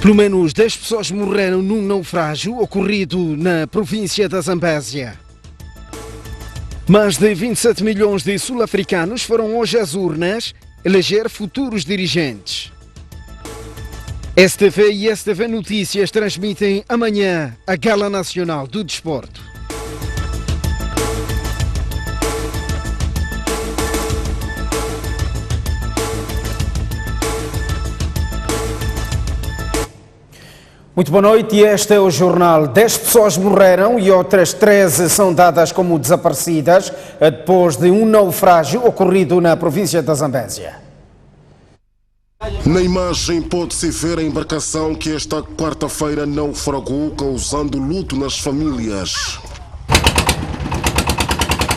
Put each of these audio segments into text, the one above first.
Pelo menos 10 pessoas morreram num naufrágio ocorrido na província da Zambésia. Mais de 27 milhões de sul-africanos foram hoje às urnas eleger futuros dirigentes. STV e STV Notícias transmitem amanhã a Gala Nacional do Desporto. Muito boa noite, e este é o jornal. 10 pessoas morreram e outras 13 são dadas como desaparecidas depois de um naufrágio ocorrido na província da Zambésia. Na imagem pode-se ver a embarcação que esta quarta-feira naufragou, causando luto nas famílias.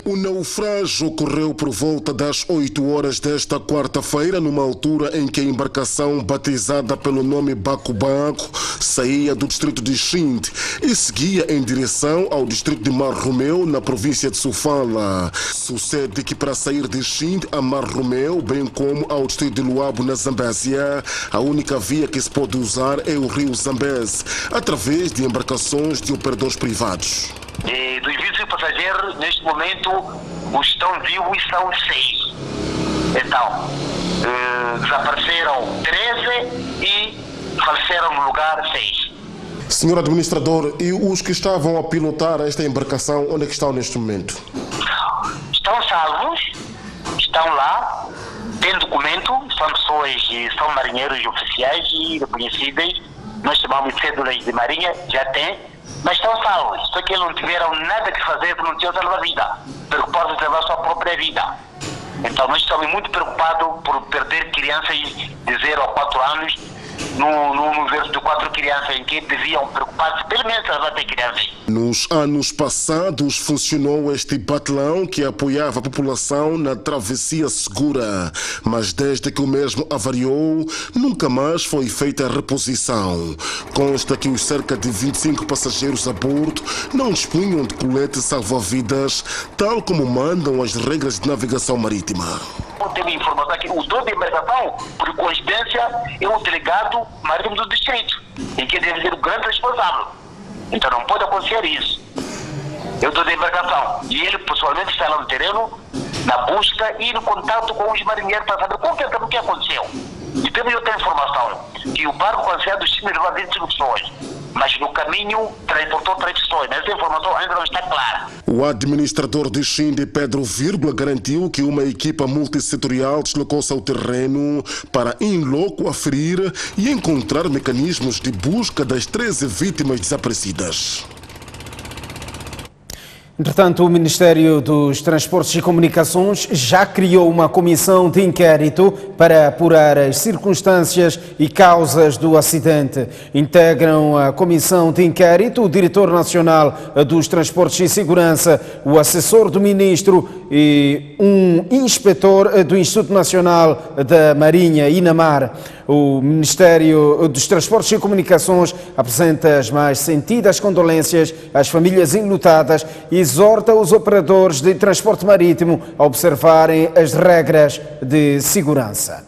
O naufrágio ocorreu por volta das 8 horas desta quarta-feira, numa altura em que a embarcação, batizada pelo nome Baco-Baco, saía do distrito de Xinde e seguia em direção ao distrito de Mar-Romeu, na província de Sofala. Sucede que para sair de Xinde a Mar-Romeu, bem como ao distrito de Luabo, na Zambésia, a única via que se pode usar é o rio Zambeze, através de embarcações de operadores privados. Dos 25 passageiros, neste momento, os estão vivos são 6. Então, desapareceram 13 e faleceram no lugar 6. Senhor administrador, e os que estavam a pilotar esta embarcação, onde é que estão neste momento? Estão salvos, estão lá, têm documento, são pessoas, são marinheiros oficiais e reconhecidas. Nós chamamos de cédulas de marinha, já tem. Mas estão salvos, só que eles não tiveram nada que fazer, porque não tinham salva-vida, preocupados em salvar a sua própria vida. Então nós estamos muito preocupados por perder crianças de 0 a 4 anos, no universo de 4 crianças, em que deviam preocupar-se pelo menos salvar até crianças. Nos anos passados funcionou este batalhão que apoiava a população na travessia segura, mas desde que o mesmo avariou, nunca mais foi feita a reposição. Consta que os cerca de 25 passageiros a bordo não dispunham de colete salva-vidas, tal como mandam as regras de navegação marítima. Teve informação que o dono da embarcação, por coincidência, é o delegado marítimo do distrito, em que deve ser o grande responsável. Então não pode acontecer isso. Eu estou da embarcação e ele pessoalmente está lá no terreno, na busca e no contato com os marinheiros para saber o que aconteceu. E temos outra informação, que o barco conhecido do Chile levava 25 pessoas, mas no caminho transportou 3 pessoas. Essa informação ainda não está clara. O administrador de Xinde, Pedro Vírgula, garantiu que uma equipa multissetorial deslocou-se ao terreno para in loco aferir e encontrar mecanismos de busca das 13 vítimas desaparecidas. Entretanto, o Ministério dos Transportes e Comunicações já criou uma comissão de inquérito para apurar as circunstâncias e causas do acidente. Integram a comissão de inquérito o Diretor Nacional dos Transportes e Segurança, o assessor do Ministro e um inspetor do Instituto Nacional da Marinha, INAMAR. O Ministério dos Transportes e Comunicações apresenta as mais sentidas condolências às famílias enlutadas e exorta os operadores de transporte marítimo a observarem as regras de segurança.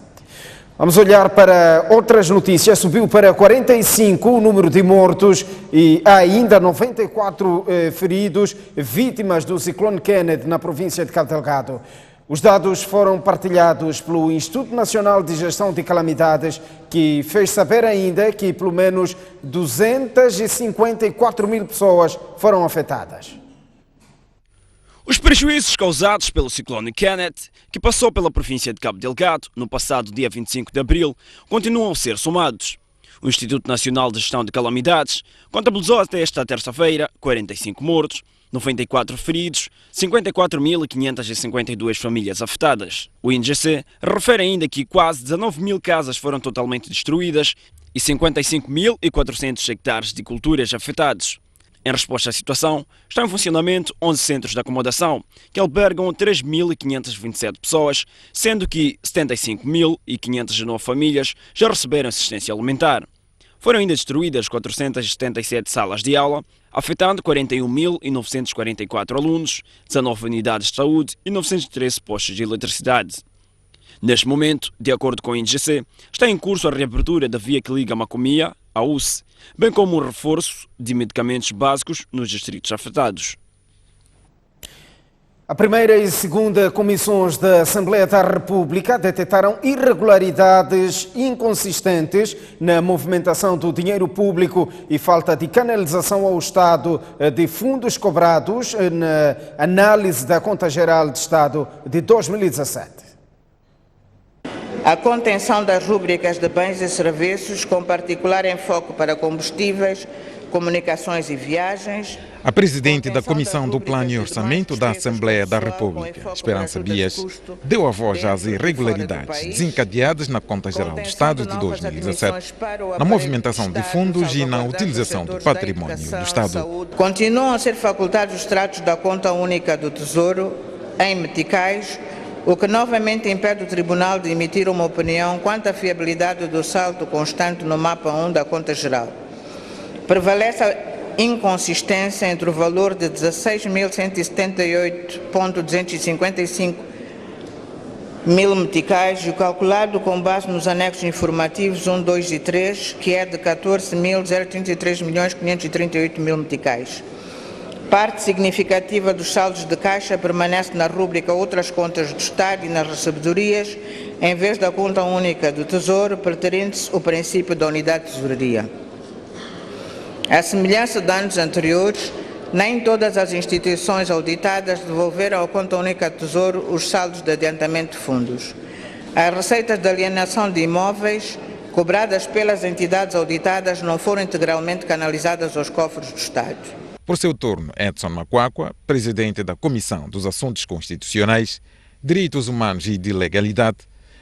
Vamos olhar para outras notícias. Subiu para 45 o número de mortos e há ainda 94 feridos, vítimas do ciclone Kenneth na província de Cabo Delgado. Os dados foram partilhados pelo Instituto Nacional de Gestão de Calamidades, que fez saber ainda que pelo menos 254 mil pessoas foram afetadas. Os prejuízos causados pelo ciclone Kenneth, que passou pela província de Cabo Delgado no passado dia 25 de abril, continuam a ser somados. O Instituto Nacional de Gestão de Calamidades contabilizou até esta terça-feira 45 mortos, 94 feridos, 54.552 famílias afetadas. O INGC refere ainda que quase 19 mil casas foram totalmente destruídas e 55.400 hectares de culturas afetados. Em resposta à situação, estão em funcionamento 11 centros de acomodação, que albergam 3.527 pessoas, sendo que 75.509 famílias já receberam assistência alimentar. Foram ainda destruídas 477 salas de aula, afetando 41.944 alunos, 19 unidades de saúde e 913 postos de eletricidade. Neste momento, de acordo com o INGC, está em curso a reabertura da via que liga Macomia à UCE, bem como o reforço de medicamentos básicos nos distritos afetados. A primeira e segunda comissões da Assembleia da República detectaram irregularidades inconsistentes na movimentação do dinheiro público e falta de canalização ao Estado de fundos cobrados na análise da Conta Geral de Estado de 2017. A contenção das rúbricas de bens e serviços, com particular enfoque para combustíveis, comunicações e viagens. A presidente da Comissão do Plano e Orçamento da Assembleia da República, Esperança Dias, deu a voz às irregularidades desencadeadas na Conta Geral do Estado de 2017, na movimentação de fundos e na utilização do património do Estado. Continuam a ser facultados os extratos da Conta Única do Tesouro em meticais, o que novamente impede o Tribunal de emitir uma opinião quanto à fiabilidade do saldo constante no mapa 1 da Conta Geral. Prevalece a inconsistência entre o valor de 16.178,255 mil meticais e o calculado com base nos anexos informativos 1, 2 e 3, que é de 14.033.538 mil meticais. Parte significativa dos saldos de caixa permanece na rúbrica Outras Contas do Estado e nas recebedorias, em vez da Conta Única do Tesouro, preterindo-se o princípio da unidade de tesouraria. À semelhança de anos anteriores, nem todas as instituições auditadas devolveram à Conta Única do Tesouro os saldos de adiantamento de fundos. As receitas de alienação de imóveis cobradas pelas entidades auditadas não foram integralmente canalizadas aos cofres do Estado. Por seu turno, Edson Macuacua, presidente da Comissão dos Assuntos Constitucionais, Direitos Humanos e de Legalidade,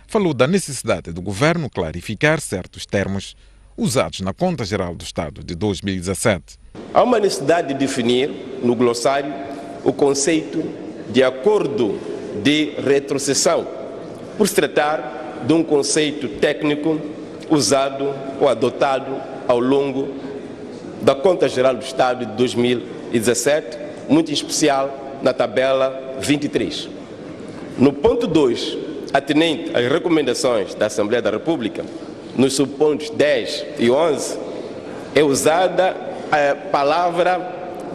falou da necessidade do governo clarificar certos termos usados na Conta Geral do Estado de 2017. Há uma necessidade de definir no glossário o conceito de acordo de retrocessão, por se tratar de um conceito técnico usado ou adotado ao longo da Conta Geral do Estado de 2017, muito em especial na tabela 23. No ponto 2, atinente às recomendações da Assembleia da República, nos subpontos 10 e 11, é usada a palavra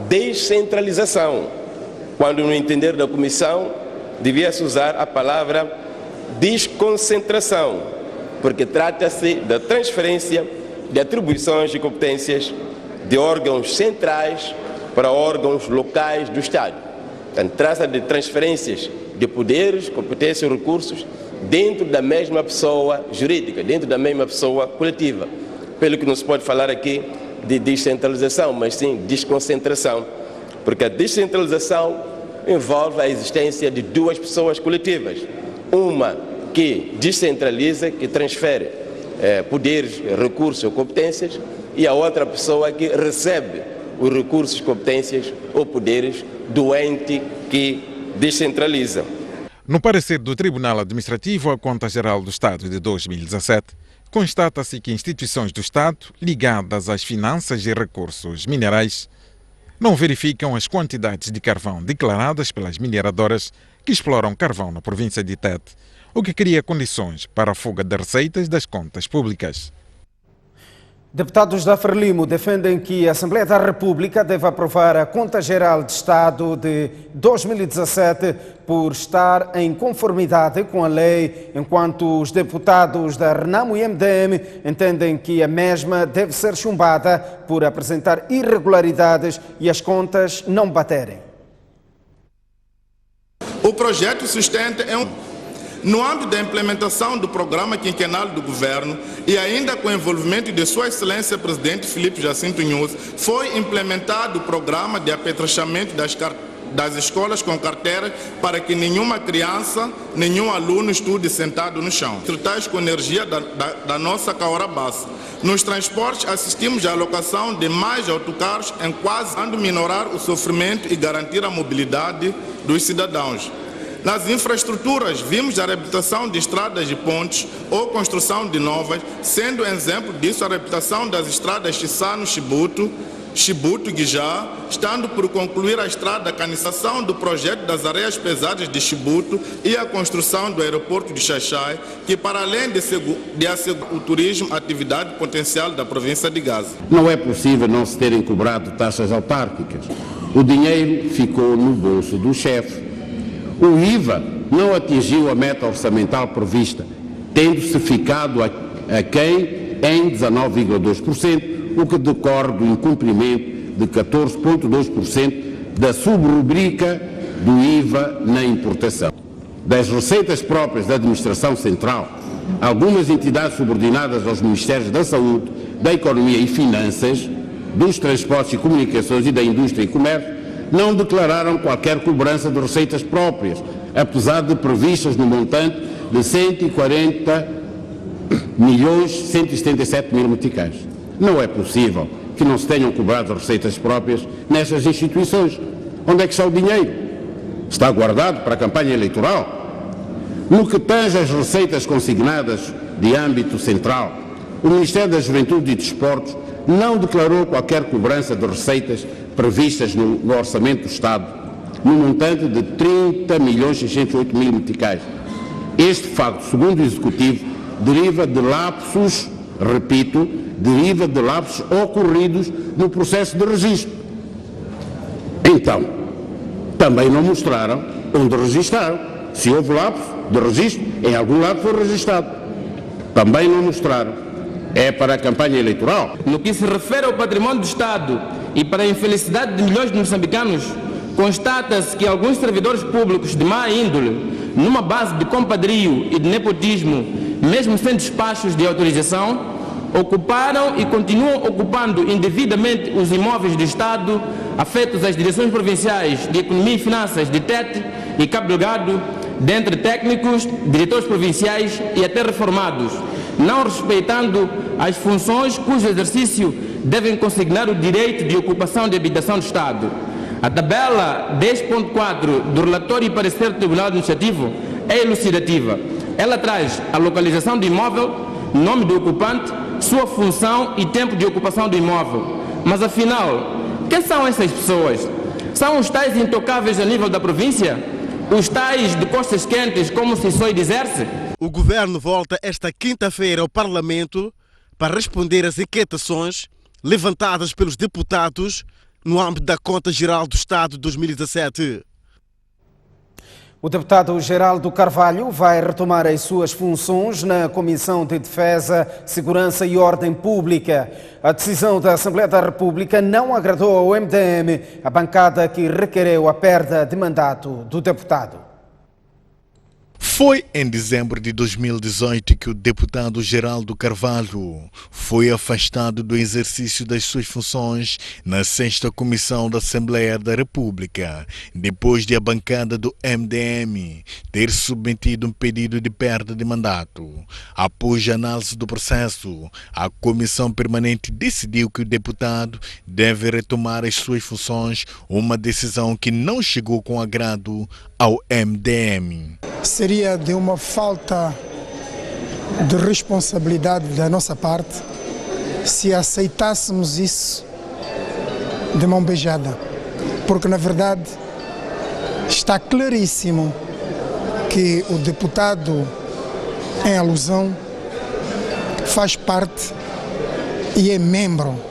descentralização, quando no entender da Comissão devia-se usar a palavra desconcentração, porque trata-se da transferência de atribuições e competências de órgãos centrais para órgãos locais do Estado. Portanto, trata-se de transferências de poderes, competências e recursos dentro da mesma pessoa jurídica, dentro da mesma pessoa coletiva. Pelo que não se pode falar aqui de descentralização, mas sim desconcentração, porque a descentralização envolve a existência de duas pessoas coletivas. Uma que descentraliza, que transfere poderes, recursos ou competências, e a outra pessoa que recebe os recursos, competências ou poderes do ente que descentraliza. No parecer do Tribunal Administrativo à Conta Geral do Estado de 2017, constata-se que instituições do Estado ligadas às finanças e recursos minerais não verificam as quantidades de carvão declaradas pelas mineradoras que exploram carvão na província de Tete, o que cria condições para a fuga de receitas das contas públicas. Deputados da Frelimo defendem que a Assembleia da República deve aprovar a Conta Geral de Estado de 2017 por estar em conformidade com a lei, enquanto os deputados da Renamo e MDM entendem que a mesma deve ser chumbada por apresentar irregularidades e as contas não baterem. O projeto sustenta no âmbito da implementação do programa quinquenal do Governo e ainda com o envolvimento de Sua Excelência Presidente Filipe Jacinto Nunes, foi implementado o programa de apetrachamento das escolas com carteiras para que nenhuma criança, nenhum aluno estude sentado no chão. Tratais com energia da nossa Caora Base. Nos transportes, assistimos à alocação de mais autocarros em quase a minorar o sofrimento e garantir a mobilidade dos cidadãos. Nas infraestruturas, vimos a reabilitação de estradas e pontes ou construção de novas, sendo exemplo disso a reabilitação das estradas Chissano-Chibuto, Chibuto-Guijá, estando por concluir a estrada, a canalização do projeto das areias pesadas de Chibuto e a construção do aeroporto de Xaixai, que para além de assegurar o turismo, atividade potencial da província de Gaza. Não é possível não se terem cobrado taxas autárquicas. O dinheiro ficou no bolso do chefe. O IVA não atingiu a meta orçamental prevista, tendo-se ficado aquém em 19,2%, o que decorre do incumprimento de 14,2% da subrubrica do IVA na importação. Das receitas próprias da Administração Central, algumas entidades subordinadas aos Ministérios da Saúde, da Economia e Finanças, dos Transportes e Comunicações e da Indústria e Comércio não declararam qualquer cobrança de receitas próprias, apesar de previstas no montante de 140.177.000 meticais. Não é possível que não se tenham cobrado receitas próprias nestas instituições. Onde é que está o dinheiro? Está guardado para a campanha eleitoral? No que tange às receitas consignadas de âmbito central, o Ministério da Juventude e Desportos não declarou qualquer cobrança de receitas previstas no Orçamento do Estado, no montante de 30.608.000 meticais. Este facto, segundo o Executivo, deriva de lapsos, repito, deriva de lapsos ocorridos no processo de registro. Então, também não mostraram onde registraram. Se houve lapso de registro, em algum lado foi registrado. Também não mostraram. É para a campanha eleitoral. No que se refere ao património do Estado e para a infelicidade de milhões de moçambicanos, constata-se que alguns servidores públicos de má índole, numa base de compadrio e de nepotismo, mesmo sem despachos de autorização, ocuparam e continuam ocupando indevidamente os imóveis do Estado afetos às direções provinciais de Economia e Finanças de Tete e Cabo Delgado, dentre técnicos, diretores provinciais e até reformados, não respeitando as funções cujo exercício devem consignar o direito de ocupação de habitação do Estado. A tabela 10.4 do relatório e parecer do Tribunal Administrativo é elucidativa. Ela traz a localização do imóvel, nome do ocupante, sua função e tempo de ocupação do imóvel. Mas afinal, quem são essas pessoas? São os tais intocáveis a nível da província? Os tais de costas quentes, como se soe dizer-se? O governo volta esta quinta-feira ao Parlamento para responder às inquietações levantadas pelos deputados no âmbito da Conta Geral do Estado de 2017. O deputado Geraldo Carvalho vai retomar as suas funções na Comissão de Defesa, Segurança e Ordem Pública. A decisão da Assembleia da República não agradou ao MDM, a bancada que requereu a perda de mandato do deputado. Foi em dezembro de 2018 que o deputado Geraldo Carvalho foi afastado do exercício das suas funções na 6ª Comissão da Assembleia da República, depois de a bancada do MDM ter submetido um pedido de perda de mandato. Após a análise do processo, a Comissão Permanente decidiu que o deputado deve retomar as suas funções, uma decisão que não chegou com agrado ao MDM. Seria de uma falta de responsabilidade da nossa parte se aceitássemos isso de mão beijada, porque na verdade está claríssimo que o deputado em alusão faz parte e é membro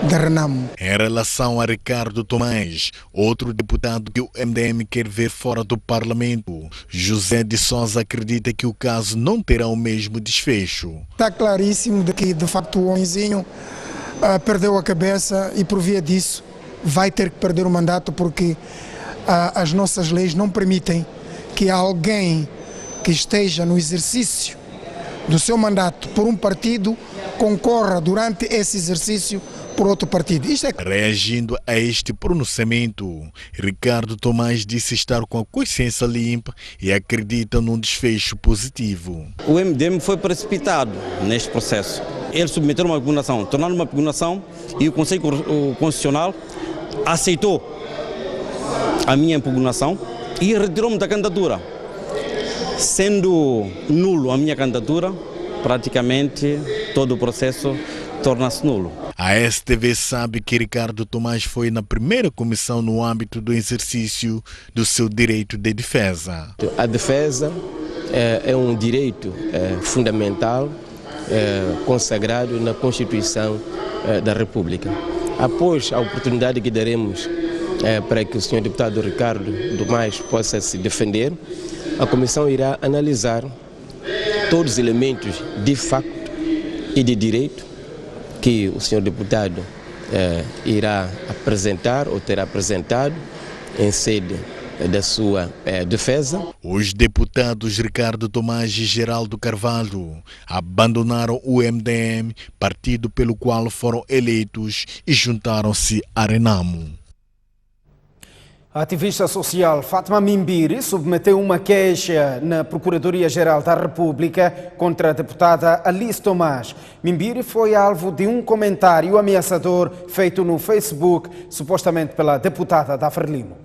da Renamo. Em relação a Ricardo Tomás, outro deputado que o MDM quer ver fora do Parlamento, José de Sousa acredita que o caso não terá o mesmo desfecho. Está claríssimo de que de facto o homenzinho perdeu a cabeça e por via disso vai ter que perder o mandato, porque as nossas leis não permitem que alguém que esteja no exercício do seu mandato por um partido concorra durante esse exercício por outro partido. Reagindo a este pronunciamento, Ricardo Tomás disse estar com a consciência limpa e acredita num desfecho positivo. O MDM foi precipitado neste processo. Eles submeteram uma impugnação, tornaram uma impugnação e o Conselho Constitucional aceitou a minha impugnação e retirou-me da candidatura. Sendo nulo a minha candidatura, praticamente todo o processo torna-se nulo. A STV sabe que Ricardo Tomás foi na primeira comissão no âmbito do exercício do seu direito de defesa. A defesa é um direito fundamental consagrado na Constituição da República. Após a oportunidade que daremos para que o senhor deputado Ricardo Tomás possa se defender, a comissão irá analisar todos os elementos de facto e de direito que o senhor deputado irá apresentar ou terá apresentado em sede da sua defesa. Os deputados Ricardo Tomás e Geraldo Carvalho abandonaram o MDM, partido pelo qual foram eleitos, e juntaram-se à Renamo. A ativista social Fátima Mimbiri submeteu uma queixa na Procuradoria-Geral da República contra a deputada Alice Tomás. Mimbiri foi alvo de um comentário ameaçador feito no Facebook, supostamente pela deputada da Frelimo.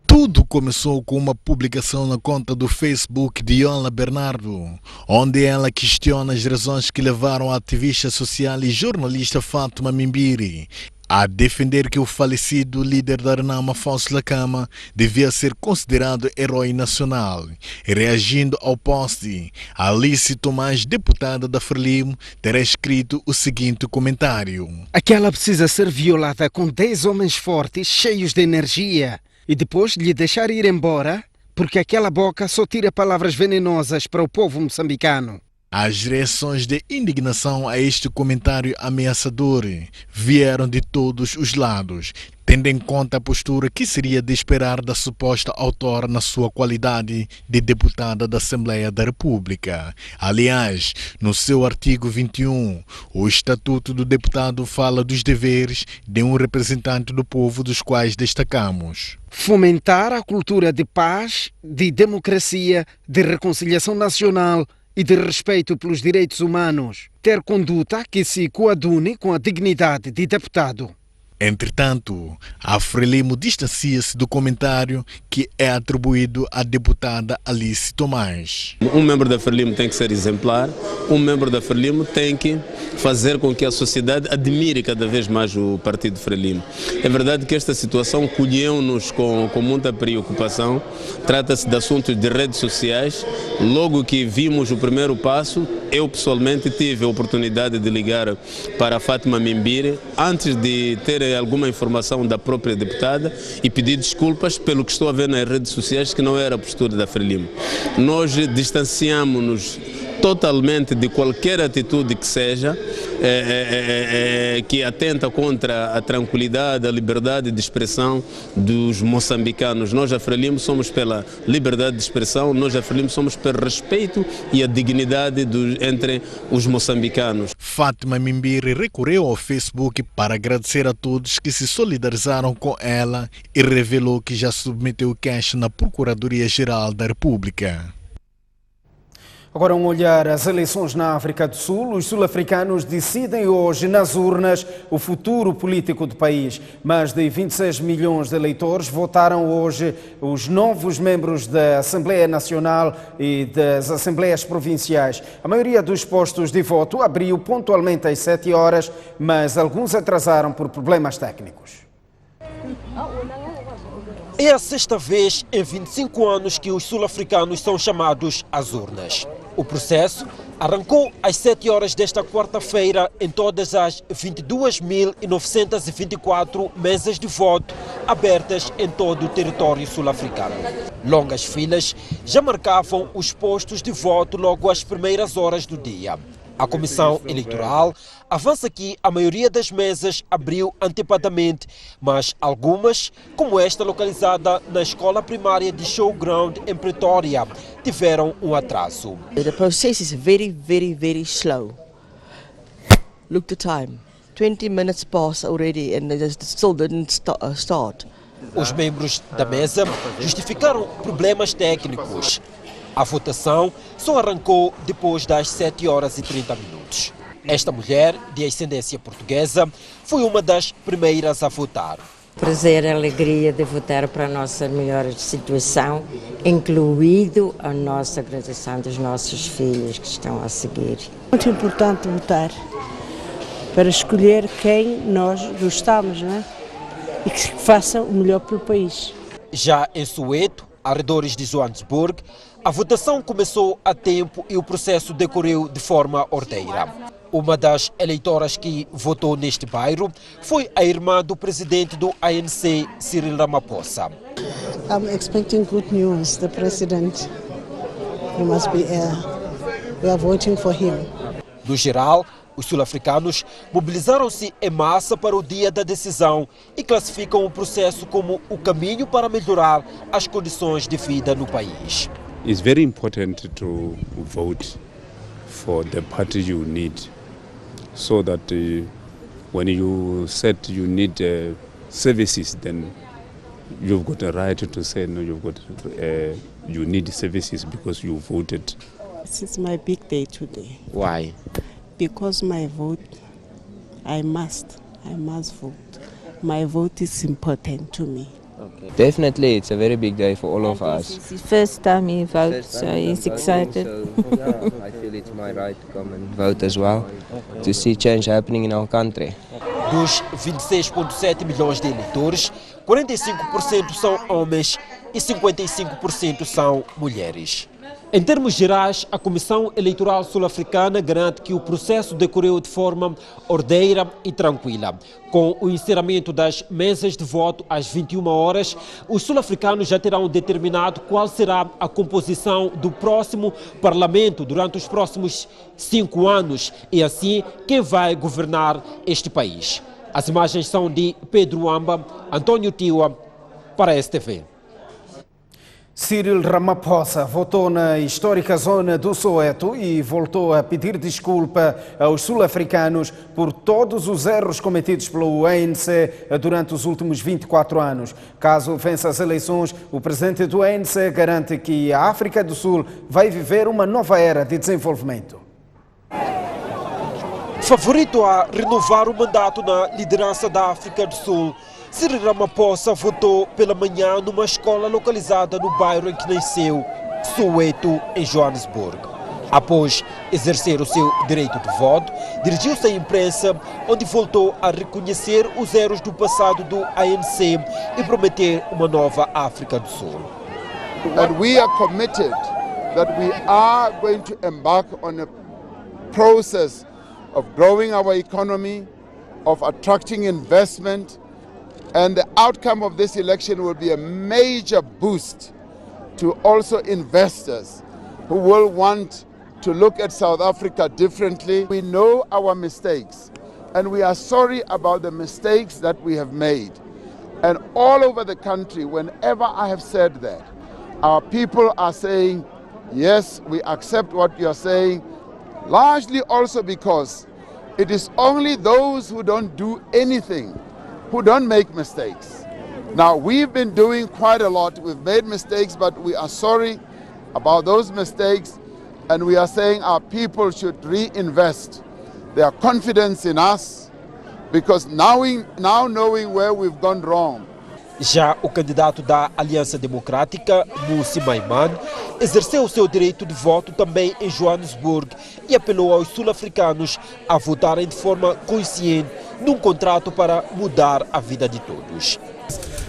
Tudo começou com uma publicação na conta do Facebook de Iola Bernardo, onde ela questiona as razões que levaram a ativista social e jornalista Fátima Mimbiri a defender que o falecido líder da Renamo, Afonso Lacama, devia ser considerado herói nacional. Reagindo ao post, Alice Tomás, deputada da Frelimo, terá escrito o seguinte comentário: Aquela precisa ser violada com 10 homens fortes, cheios de energia, e depois lhe deixar ir embora, porque aquela boca só tira palavras venenosas para o povo moçambicano. As reações de indignação a este comentário ameaçador vieram de todos os lados, tendo em conta a postura que seria de esperar da suposta autora na sua qualidade de deputada da Assembleia da República. Aliás, no seu artigo 21, o Estatuto do Deputado fala dos deveres de um representante do povo, dos quais destacamos: fomentar a cultura de paz, de democracia, de reconciliação nacional e de respeito pelos direitos humanos, ter conduta que se coadune com a dignidade de deputado. Entretanto, a Frelimo distancia-se do comentário que é atribuído à deputada Alice Tomás. Um membro da Frelimo tem que ser exemplar, um membro da Frelimo tem que fazer com que a sociedade admire cada vez mais o partido Frelimo. É verdade que esta situação colheu-nos com muita preocupação. Trata-se de assuntos de redes sociais. Logo que vimos o primeiro passo, eu pessoalmente tive a oportunidade de ligar para a Fátima Mimbiri antes de ter alguma informação da própria deputada e pedir desculpas pelo que estou a ver nas redes sociais, que não era a postura da Frelimo. Nós distanciamos-nos totalmente de qualquer atitude que seja que atenta contra a tranquilidade, a liberdade de expressão dos moçambicanos. Nós, a Frelimo, somos pela liberdade de expressão, nós, a Frelimo, somos pelo respeito e a dignidade entre os moçambicanos. Fátima Mimbiri recorreu ao Facebook para agradecer a todos que se solidarizaram com ela e revelou que já submeteu queixa na Procuradoria-Geral da República. Agora um olhar às eleições na África do Sul. Os sul-africanos decidem hoje nas urnas o futuro político do país. Mais de 26 milhões de eleitores votaram hoje os novos membros da Assembleia Nacional e das Assembleias Provinciais. A maioria dos postos de voto abriu pontualmente às 7 horas, mas alguns atrasaram por problemas técnicos. É a sexta vez em 25 anos que os sul-africanos são chamados às urnas. O processo arrancou às 7 horas desta quarta-feira em todas as 22.924 mesas de voto abertas em todo o território sul-africano. Longas filas já marcavam os postos de voto logo às primeiras horas do dia. A Comissão Eleitoral avança que a maioria das mesas abriu antecipadamente, mas algumas, como esta localizada na escola primária de Showground em Pretória, tiveram um atraso. The process is very slow. Look the time. 20 minutes passed already and they still didn't start. Os membros da mesa justificaram problemas técnicos. A votação só arrancou depois das 7 horas e 30 minutos. Esta mulher, de ascendência portuguesa, foi uma das primeiras a votar. Prazer e alegria de votar para a nossa melhor situação, incluído a nossa graduação dos nossos filhos que estão a seguir. Muito importante votar. para escolher quem nós gostamos, não é? E que faça o melhor pelo país. Já em Soweto, arredores de Joanesburgo, a votação começou a tempo e o processo decorreu de forma ordeira. Uma das eleitoras que votou neste bairro foi a irmã do presidente do ANC, Cyril Ramaphosa. I'm expecting good news. The president, he must be we are voting for him. No geral, os sul-africanos mobilizaram-se em massa para o dia da decisão e classificam o processo como o caminho para melhorar as condições de vida no país. It's very important to vote for the party you need, so that when you said you need services, then you've got a right to say no. You need services because you voted. This is my big day today. Why? Because my vote, I must vote. My vote is important to me. Okay. Definitely, it's a very big day for all of us. It's his first time he votes, so he's excited. I feel it's my right to come and vote as well, to see change happening in our country. Dos 26,7 milhões de eleitores, 45% são homens e 55% são mulheres. Em termos gerais, a Comissão Eleitoral Sul-Africana garante que o processo decorreu de forma ordeira e tranquila. Com o encerramento das mesas de voto às 21 horas, os sul-africanos já terão determinado qual será a composição do próximo Parlamento durante os próximos 5 anos e assim quem vai governar este país. As imagens são de Pedro Amba, António Tiwa, para a STV. Cyril Ramaphosa votou na histórica zona do Soweto e voltou a pedir desculpa aos sul-africanos por todos os erros cometidos pelo ANC durante os últimos 24 anos. Caso vença as eleições, o presidente do ANC garante que a África do Sul vai viver uma nova era de desenvolvimento. Favorito a renovar o mandato na liderança da África do Sul, Cyril Ramaphosa votou pela manhã numa escola localizada no bairro em que nasceu, Soweto, em Joanesburgo. Após exercer o seu direito de voto, dirigiu-se à imprensa, onde voltou a reconhecer os erros do passado do ANC e prometer uma nova África do Sul. And we are committed that we are going to embark on a process of growing our economy, of attracting investment. And the outcome of this election will be a major boost to also investors who will want to look at South Africa differently. We know our mistakes and we are sorry about the mistakes that we have made. And all over the country, whenever I have said that, our people are saying, yes, we accept what you are saying, largely also because it is only those who don't do anything who don't make mistakes. Now, we've been doing quite a lot. We've made mistakes, but we are sorry about those mistakes, and we are saying our people should reinvest their confidence in us, because now knowing where we've gone wrong. Já o candidato da Aliança Democrática, Mmusi Maimane, exerceu o seu direito de voto também em Joanesburgo e apelou aos sul-africanos a votarem de forma consciente num contrato para mudar a vida de todos.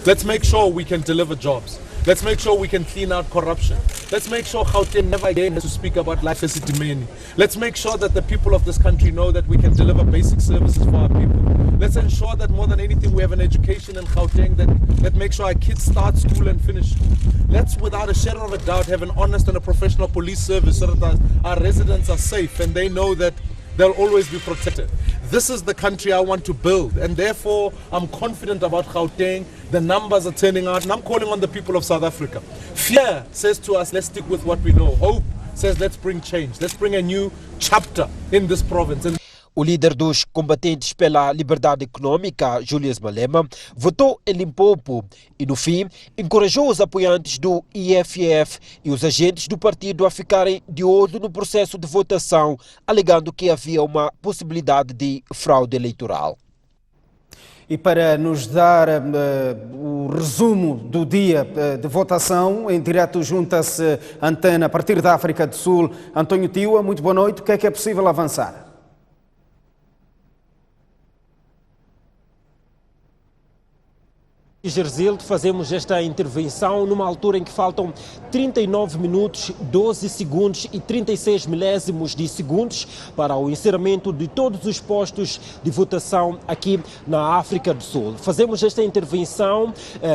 Let's make sure we can deliver jobs. Let's make sure we can clean out corruption. Let's make sure Gauteng never again has to speak about life as Isimeni. Let's make sure that the people of this country know that we can deliver basic services for our people. Let's ensure that more than anything we have an education in Gauteng that makes sure our kids start school and finish school. Let's, without a shadow of a doubt, have an honest and a professional police service so that our residents are safe and they know that they'll always be protected. This is the country I want to build, and therefore I'm confident about Gauteng. The numbers are turning out, and I'm calling on the people of South Africa. Fear says to us, let's stick with what we know. Hope says, let's bring change. Let's bring a new chapter in this province. O líder dos combatentes pela liberdade econômica, Julius Malema, votou em Limpopo e, no fim, encorajou os apoiantes do EFF e os agentes do partido a ficarem de olho no processo de votação, alegando que havia uma possibilidade de fraude eleitoral. E para nos dar o resumo do dia de votação, em direto junta-se Antena a partir da África do Sul. António Tiwa, muito boa noite. O que é possível avançar? Gerzildo, fazemos esta intervenção numa altura em que faltam 39 minutos, 12 segundos e 36 milésimos de segundos para o encerramento de todos os postos de votação aqui na África do Sul. Fazemos esta intervenção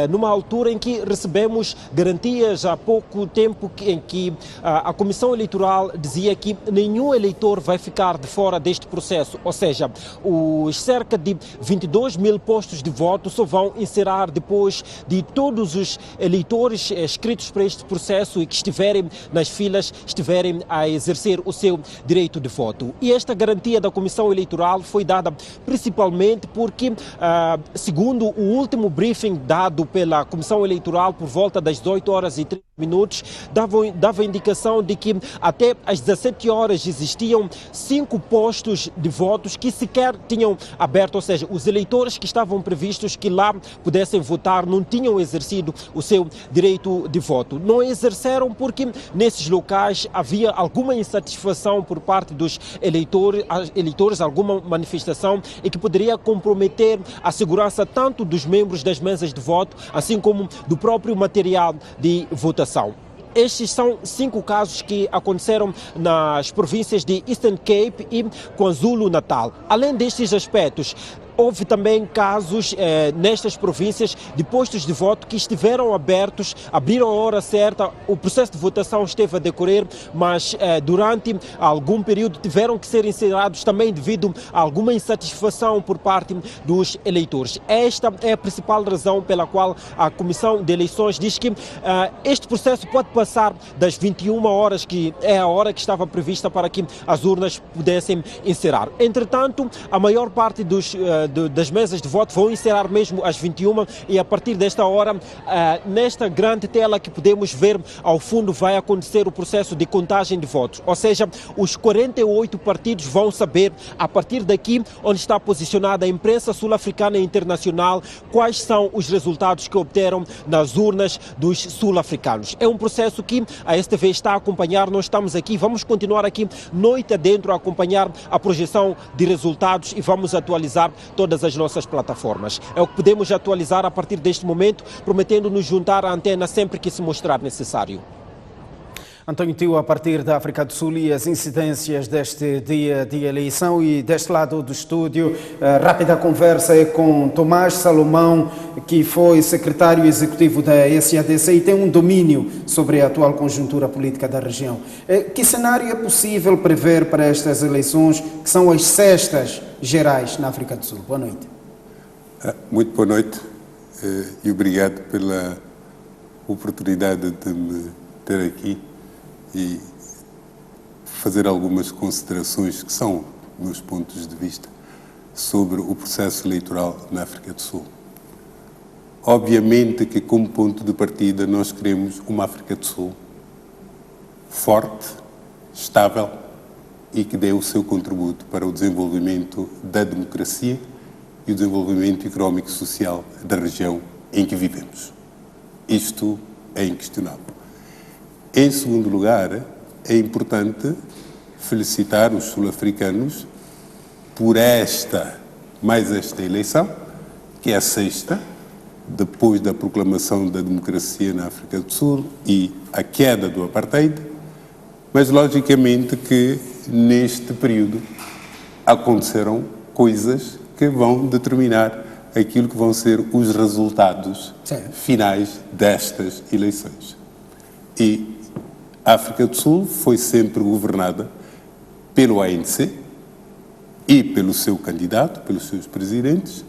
numa altura em que recebemos garantias há pouco tempo em que a Comissão Eleitoral dizia que nenhum eleitor vai ficar de fora deste processo, ou seja, os cerca de 22 mil postos de voto só vão encerrar depois de todos os eleitores inscritos para este processo e que estiverem nas filas, estiverem a exercer o seu direito de voto. E esta garantia da Comissão Eleitoral foi dada principalmente porque, segundo o último briefing dado pela Comissão Eleitoral por volta das 18 horas e 30 minutos, dava indicação de que até às 17 horas existiam 5 postos de votos que sequer tinham aberto, ou seja, os eleitores que estavam previstos que lá pudessem votar não tinham exercido o seu direito de voto. Não exerceram porque nesses locais havia alguma insatisfação por parte dos eleitores, alguma manifestação e que poderia comprometer a segurança tanto dos membros das mesas de voto, assim como do próprio material de votação. Estes são 5 casos que aconteceram nas províncias de Eastern Cape e KwaZulu-Natal. Além destes aspectos, houve também casos nestas províncias de postos de voto que estiveram abertos, abriram a hora certa, o processo de votação esteve a decorrer, mas durante algum período tiveram que ser encerrados também devido a alguma insatisfação por parte dos eleitores. Esta é a principal razão pela qual a Comissão de Eleições diz que este processo pode passar das 21 horas, que é a hora que estava prevista para que as urnas pudessem encerrar. Entretanto, a maior parte das mesas de voto vão encerrar mesmo às 21 e a partir desta hora, nesta grande tela que podemos ver ao fundo, vai acontecer o processo de contagem de votos. Ou seja, os 48 partidos vão saber, a partir daqui, onde está posicionada a imprensa sul-africana e internacional, quais são os resultados que obteram nas urnas dos sul-africanos. É um processo que a STV está a acompanhar, nós estamos aqui, vamos continuar aqui noite adentro a acompanhar a projeção de resultados e vamos atualizar todas as nossas plataformas. É o que podemos atualizar a partir deste momento, prometendo nos juntar à antena sempre que se mostrar necessário. António Tio, a partir da África do Sul e as incidências deste dia de eleição, e deste lado do estúdio, rápida conversa é com Tomás Salomão, que foi secretário executivo da SADC e tem um domínio sobre a atual conjuntura política da região. Que cenário é possível prever para estas eleições, que são as 6ª gerais na África do Sul? Boa noite. Muito boa noite e obrigado pela oportunidade de me ter aqui e fazer algumas considerações que são meus pontos de vista sobre o processo eleitoral na África do Sul. Obviamente que, como ponto de partida, nós queremos uma África do Sul forte, estável e que dê o seu contributo para o desenvolvimento da democracia e o desenvolvimento económico e social da região em que vivemos. Isto é inquestionável. Em segundo lugar, é importante felicitar os sul-africanos por mais esta eleição, que é a 6ª, depois da proclamação da democracia na África do Sul e a queda do apartheid, mas logicamente que neste período aconteceram coisas que vão determinar aquilo que vão ser os resultados finais destas eleições. E a África do Sul foi sempre governada pelo ANC e pelo seu candidato, pelos seus presidentes,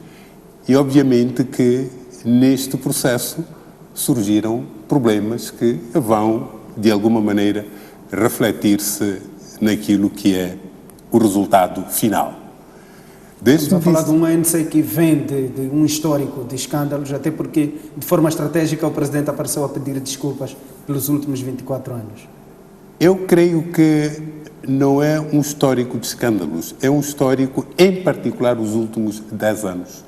e obviamente que neste processo surgiram problemas que vão, de alguma maneira, refletir-se naquilo que é o resultado final. Estamos a falar de um ANC que vem de um histórico de escândalos, até porque, de forma estratégica, o Presidente apareceu a pedir desculpas pelos últimos 24 anos. Eu creio que não é um histórico de escândalos, é um histórico, em particular, os últimos 10 anos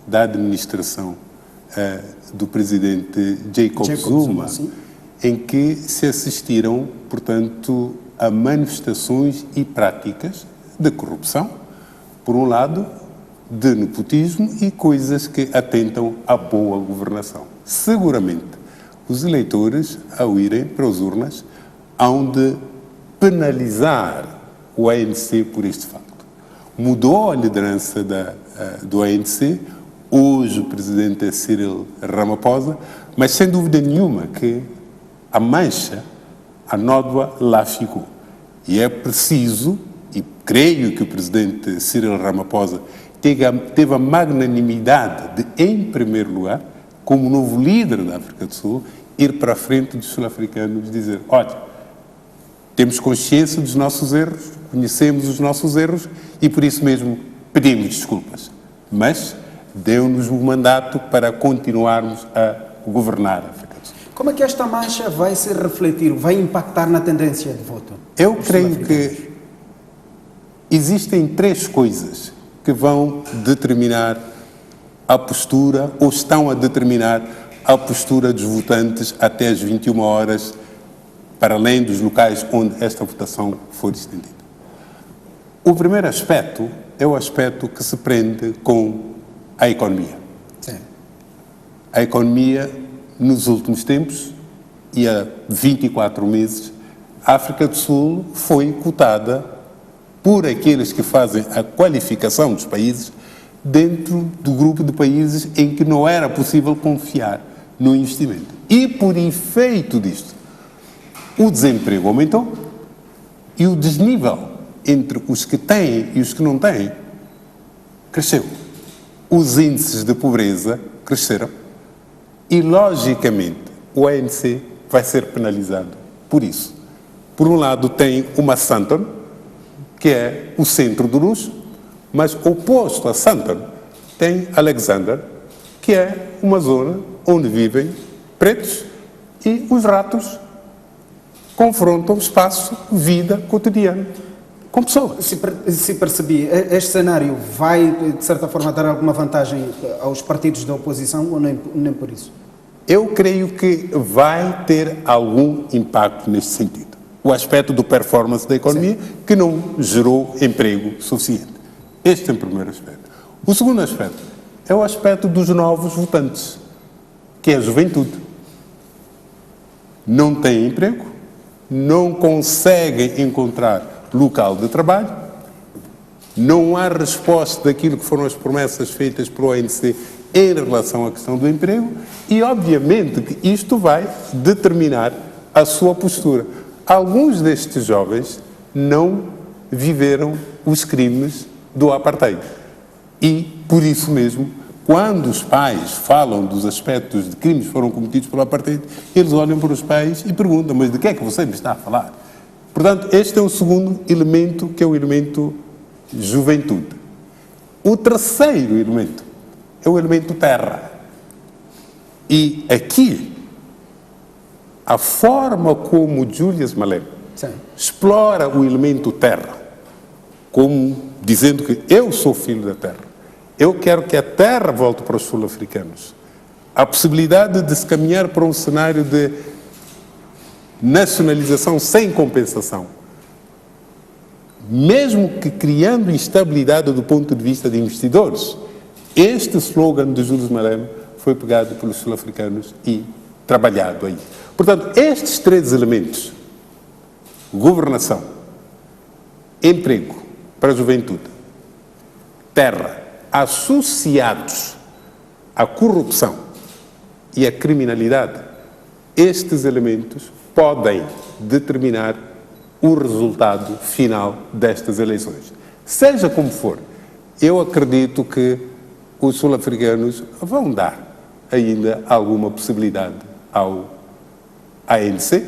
da administração do Presidente Jacob Zuma, em que se assistiram, portanto, a manifestações e práticas de corrupção, por um lado, de nepotismo e coisas que atentam à boa governação. Seguramente, os eleitores, ao irem para as urnas, hão de penalizar o ANC por este facto. Mudou a liderança do ANC, hoje o presidente é Cyril Ramaphosa, mas sem dúvida nenhuma que a mancha, a nódoa lá ficou. E é preciso, e creio que o presidente Cyril Ramaphosa teve a magnanimidade de, em primeiro lugar, como novo líder da África do Sul, ir para a frente dos sul-africanos e dizer: olha, temos consciência dos nossos erros, conhecemos os nossos erros e por isso mesmo pedimos desculpas. Mas deu-nos um mandato para continuarmos a governar a África do Sul. Como é que esta mancha vai se refletir, vai impactar na tendência de voto? Eu creio que existem três coisas que vão determinar a postura, ou estão a determinar a postura dos votantes até as 21 horas, para além dos locais onde esta votação for estendida. O primeiro aspecto é o aspecto que se prende com a economia. Sim. A economia, nos últimos tempos, e há 24 meses, a África do Sul foi cotada por aqueles que fazem a qualificação dos países dentro do grupo de países em que não era possível confiar no investimento. E por efeito disto, o desemprego aumentou e o desnível entre os que têm e os que não têm cresceu. Os índices de pobreza cresceram e, logicamente, o ANC vai ser penalizado por isso. Por um lado, tem uma Sandton, que é o centro do luxo, mas oposto a Sandton tem Alexander, que é uma zona onde vivem pretos e os ratos confrontam o espaço, vida cotidiana com pessoas. Se percebi, este cenário vai, de certa forma, dar alguma vantagem aos partidos da oposição ou nem por isso? Eu creio que vai ter algum impacto neste sentido. O aspecto do performance da economia, sim, que não gerou emprego suficiente. Este é o primeiro aspecto. O segundo aspecto é o aspecto dos novos votantes, que é a juventude. Não tem emprego, não conseguem encontrar local de trabalho, não há resposta daquilo que foram as promessas feitas pelo ANC em relação à questão do emprego e, obviamente, que isto vai determinar a sua postura. Alguns destes jovens não viveram os crimes do apartheid e, por isso mesmo, quando os pais falam dos aspectos de crimes que foram cometidos pelo apartheid, eles olham para os pais e perguntam: mas de que é que você me está a falar? Portanto, este é o segundo elemento, que é o elemento juventude. O terceiro elemento é o elemento terra. E aqui, a forma como Julius Malema explora o elemento terra, como dizendo que eu sou filho da terra, eu quero que a terra volte para os sul-africanos. A possibilidade de se caminhar para um cenário de nacionalização sem compensação, mesmo que criando instabilidade do ponto de vista de investidores. Este slogan de Julius Malema foi pegado pelos sul-africanos e trabalhado aí. Portanto, estes três elementos, governação, emprego para a juventude, terra, associados à corrupção e à criminalidade, estes elementos podem determinar o resultado final destas eleições. Seja como for, eu acredito que os sul-africanos vão dar ainda alguma possibilidade ao ANC,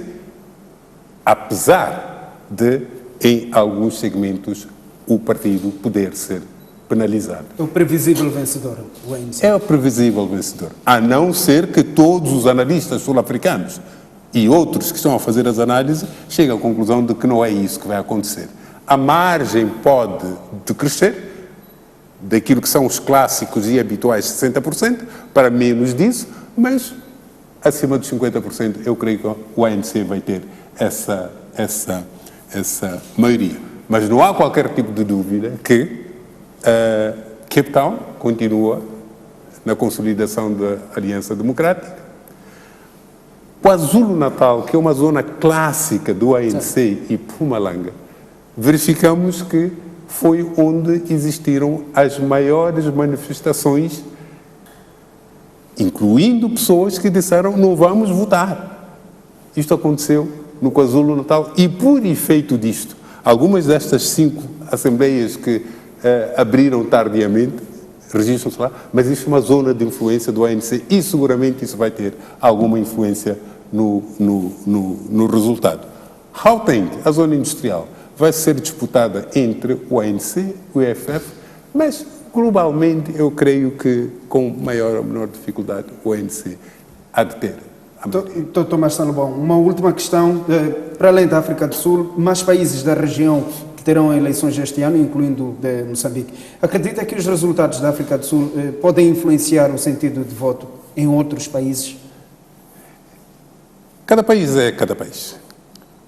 apesar de, em alguns segmentos, o partido poder ser penalizado. É o previsível vencedor, o ANC. É o previsível vencedor, a não ser que todos os analistas sul-africanos e outros que estão a fazer as análises cheguem à conclusão de que não é isso que vai acontecer. A margem pode decrescer, daquilo que são os clássicos e habituais 60%, para menos disso, mas acima dos 50% eu creio que o ANC vai ter essa maioria. Mas não há qualquer tipo de dúvida que Cape Town continua na consolidação da Aliança Democrática. KwaZulu-Natal, que é uma zona clássica do ANC e Mpumalanga, verificamos que foi onde existiram as maiores manifestações, incluindo pessoas que disseram não vamos votar. Isto aconteceu no KwaZulu-Natal e, por efeito disto, algumas destas 5 assembleias que abriram tardiamente, registram-se lá, mas isso é uma zona de influência do ANC e seguramente isso vai ter alguma influência no resultado. Gauteng, a zona industrial, vai ser disputada entre o ANC, o EFF, mas globalmente eu creio que com maior ou menor dificuldade o ANC há de ter. Dr. Marcelo Bom, uma última questão, para além da África do Sul, mais países da região que terão eleições este ano, incluindo de Moçambique. Acredita que os resultados da África do Sul podem influenciar o sentido de voto em outros países? Cada país é cada país.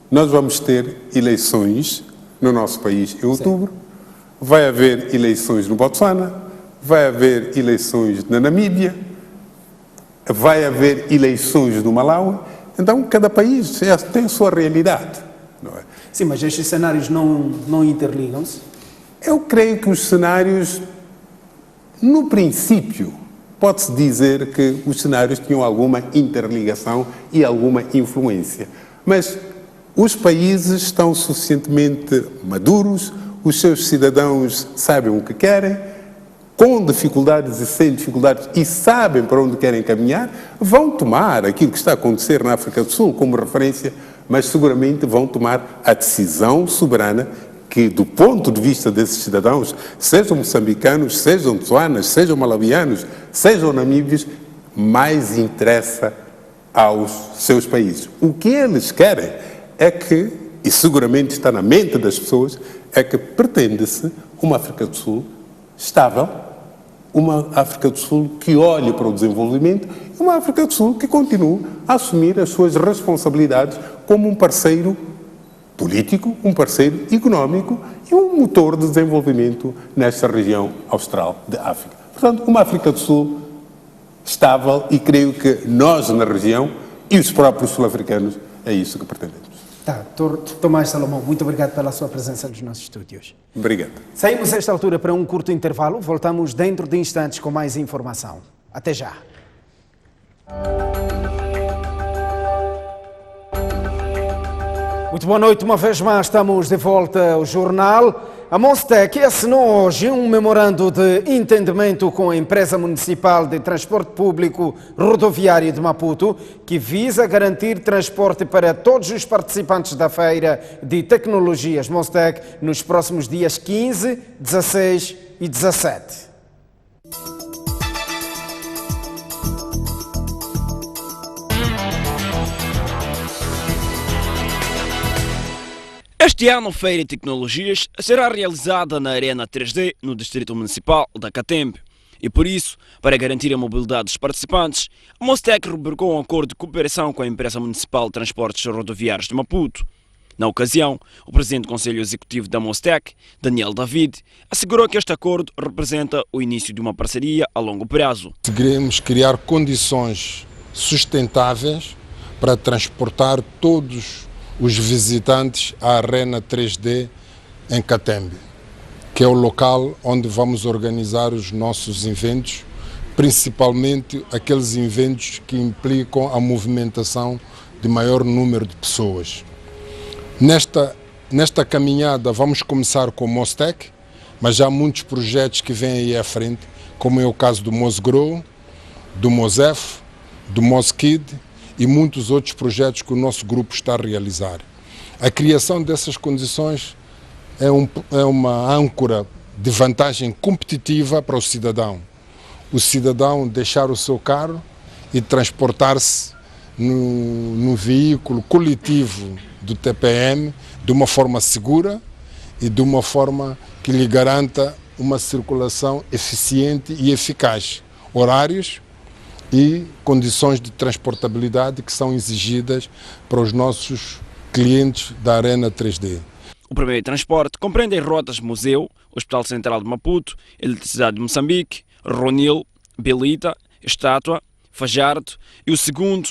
Nós vamos ter eleições no nosso país em outubro, vai haver eleições no Botswana, vai haver eleições na Namíbia, vai haver eleições no Malawi. Então, cada país tem a sua realidade. Não é? Sim, mas estes cenários não interligam-se? Eu creio que os cenários, no princípio, pode-se dizer que os cenários tinham alguma interligação e alguma influência. Mas os países estão suficientemente maduros, os seus cidadãos sabem o que querem, com dificuldades e sem dificuldades, e sabem para onde querem caminhar, vão tomar aquilo que está a acontecer na África do Sul como referência, mas seguramente vão tomar a decisão soberana que, do ponto de vista desses cidadãos, sejam moçambicanos, sejam tsuanas, sejam malawianos, sejam namíbios, mais interessa aos seus países. O que eles querem é que, e seguramente está na mente das pessoas, é que pretende-se uma África do Sul estável, uma África do Sul que olhe para o desenvolvimento e uma África do Sul que continue a assumir as suas responsabilidades como um parceiro político, um parceiro económico e um motor de desenvolvimento nesta região austral da África. Portanto, uma África do Sul estável, e creio que nós na região e os próprios sul-africanos é isso que pretendemos. Tá, Tomás Salomão, muito obrigado pela sua presença nos nossos estúdios. Obrigado. Saímos a esta altura para um curto intervalo, voltamos dentro de instantes com mais informação. Até já. Muito boa noite, uma vez mais estamos de volta ao jornal. A Mostec assinou hoje um memorando de entendimento com a empresa municipal de transporte público rodoviário de Maputo, que visa garantir transporte para todos os participantes da Feira de Tecnologias Mostec nos próximos dias 15, 16 e 17. Este ano a Feira de Tecnologias será realizada na Arena 3D, no Distrito Municipal da Catembe. E por isso, para garantir a mobilidade dos participantes, a Mostec rubricou um acordo de cooperação com a Empresa Municipal de Transportes Rodoviários de Maputo. Na ocasião, o presidente do Conselho Executivo da Mostec, Daniel David, assegurou que este acordo representa o início de uma parceria a longo prazo. Queremos criar condições sustentáveis para transportar todos os visitantes à Arena 3D em Catembe, que é o local onde vamos organizar os nossos eventos, principalmente aqueles eventos que implicam a movimentação de maior número de pessoas. Nesta caminhada vamos começar com o Mostec, mas já há muitos projetos que vêm aí à frente, como é o caso do Mosgrow, do Mosef, do Moskid e muitos outros projetos que o nosso grupo está a realizar. A criação dessas condições é uma âncora de vantagem competitiva para o cidadão. O cidadão deixar o seu carro e transportar-se no veículo coletivo do TPM de uma forma segura e de uma forma que lhe garanta uma circulação eficiente e eficaz. Horários e condições de transportabilidade que são exigidas para os nossos clientes da Arena 3D. O primeiro transporte compreende as rotas Museu, Hospital Central de Maputo, Eletricidade de Moçambique, Ronil, Belita, Estátua, Fajardo, e o segundo,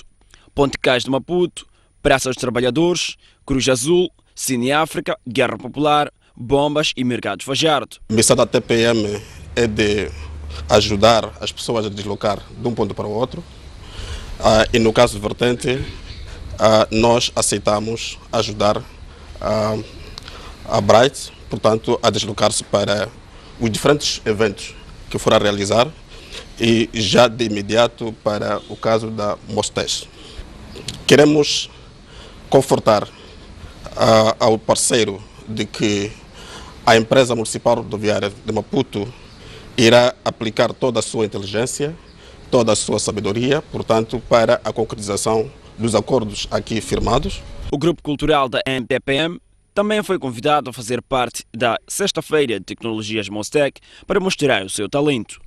Ponte Cais de Maputo, Praça dos Trabalhadores, Cruz Azul, Cine África, Guerra Popular, Bombas e Mercado Fajardo. A missão da TPM é de ajudar as pessoas a deslocar de um ponto para o outro. E no caso do vertente, nós aceitamos ajudar a Bright, portanto, a deslocar-se para os diferentes eventos que for a realizar e já de imediato para o caso da Mostes. Queremos confortar ao parceiro de que a empresa municipal rodoviária de Maputo irá aplicar toda a sua inteligência, toda a sua sabedoria, portanto, para a concretização dos acordos aqui firmados. O Grupo Cultural da MTPM também foi convidado a fazer parte da Sexta-feira de Tecnologias Mostec para mostrar o seu talento.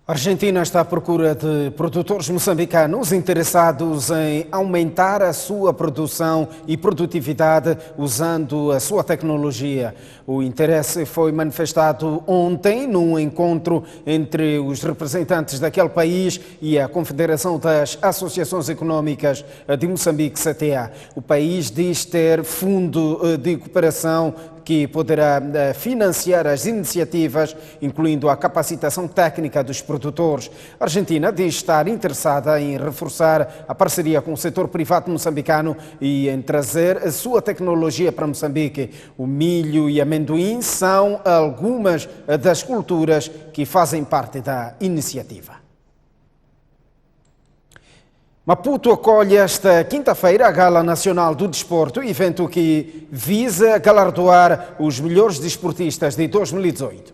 A Argentina está à procura de produtores moçambicanos interessados em aumentar a sua produção e produtividade usando a sua tecnologia. O interesse foi manifestado ontem num encontro entre os representantes daquele país e a Confederação das Associações Económicas de Moçambique, CTA. O país diz ter fundo de cooperação que poderá financiar as iniciativas, incluindo a capacitação técnica dos produtores. A Argentina diz estar interessada em reforçar a parceria com o setor privado moçambicano e em trazer a sua tecnologia para Moçambique. O milho e amendoim são algumas das culturas que fazem parte da iniciativa. Maputo acolhe esta quinta-feira a Gala Nacional do Desporto, evento que visa galardoar os melhores desportistas de 2018.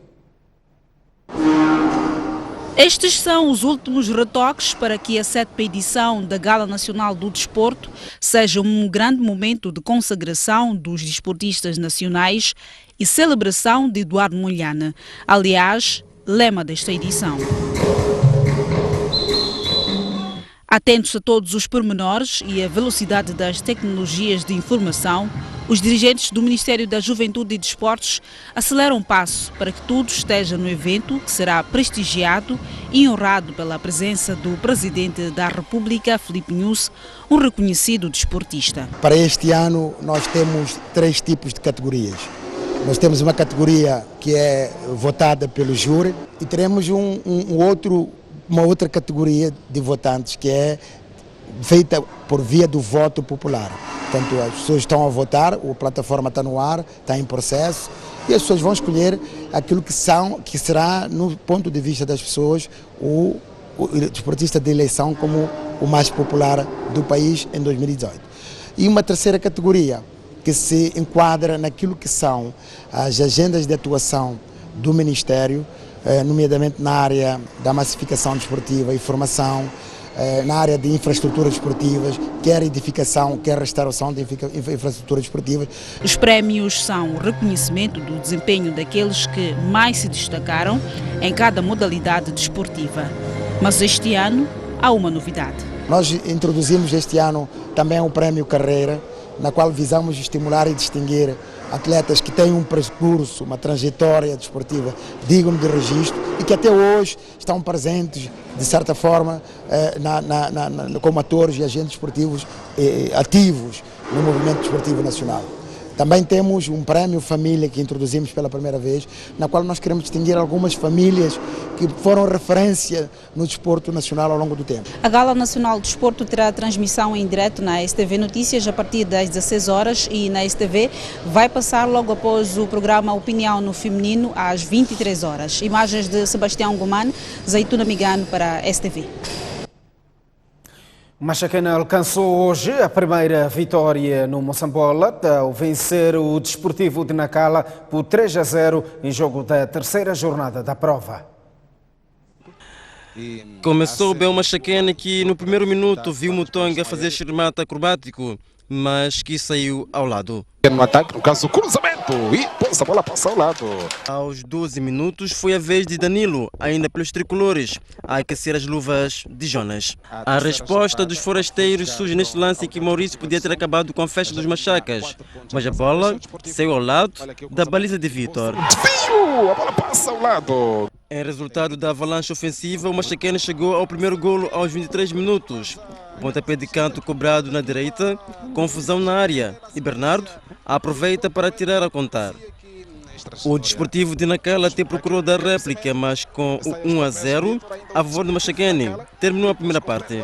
Estes são os últimos retoques para que a 7ª edição da Gala Nacional do Desporto seja um grande momento de consagração dos desportistas nacionais e celebração de Eduardo Mondlane. Aliás, lema desta edição. Atentos a todos os pormenores e a velocidade das tecnologias de informação, os dirigentes do Ministério da Juventude e Desportos aceleram o passo para que tudo esteja no evento, que será prestigiado e honrado pela presença do Presidente da República, Filipe Nunes, um reconhecido desportista. Para este ano nós temos 3 tipos de categorias. Nós temos uma categoria que é votada pelo júri e teremos uma outra categoria de votantes que é feita por via do voto popular. Portanto, as pessoas estão a votar, a plataforma está no ar, está em processo e as pessoas vão escolher aquilo que será, no ponto de vista das pessoas, o desportista de eleição como o mais popular do país em 2018. E uma terceira categoria que se enquadra naquilo que são as agendas de atuação do Ministério, nomeadamente na área da massificação desportiva e formação, na área de infraestruturas desportivas, quer edificação, quer restauração de infraestruturas desportivas. Os prémios são o reconhecimento do desempenho daqueles que mais se destacaram em cada modalidade desportiva. Mas este ano há uma novidade. Nós introduzimos este ano também o Prémio Carreira, na qual visamos estimular e distinguir atletas que têm um percurso, uma trajetória desportiva digno de registro e que até hoje estão presentes, de certa forma, como atores e agentes desportivos ativos no movimento desportivo nacional. Também temos um prémio Família que introduzimos pela primeira vez, na qual nós queremos distinguir algumas famílias que foram referência no desporto nacional ao longo do tempo. A Gala Nacional do Desporto terá transmissão em direto na STV Notícias a partir das 16 horas e na STV vai passar logo após o programa Opinião no Feminino às 23 horas. Imagens de Sebastião Gomane, Zaituna Migano para a STV. Machacana alcançou hoje a primeira vitória no Moçambola ao vencer o Desportivo de Nacala por 3-0 em jogo da terceira jornada da prova. Começou bem o Machacana que no primeiro minuto viu o Mutonga fazer xermata acrobático, mas que saiu ao lado. No ataque, no caso, cruzamento e a bola passa ao lado. Aos 12 minutos foi a vez de Danilo, ainda pelos tricolores, a aquecer as luvas de Jonas. A resposta dos forasteiros surge neste lance em que Maurício podia ter acabado com a festa dos machacas, mas a bola saiu ao lado da baliza de Vítor. Desvio, a bola passa ao lado. Em resultado da avalanche ofensiva, o Machaquene chegou ao primeiro golo aos 23 minutos. Pontapé de canto cobrado na direita, confusão na área e Bernardo aproveita para tirar a contar. O Desportivo de Nacala até procurou dar réplica, mas com o 1-0 a favor do Machaquene, terminou a primeira parte.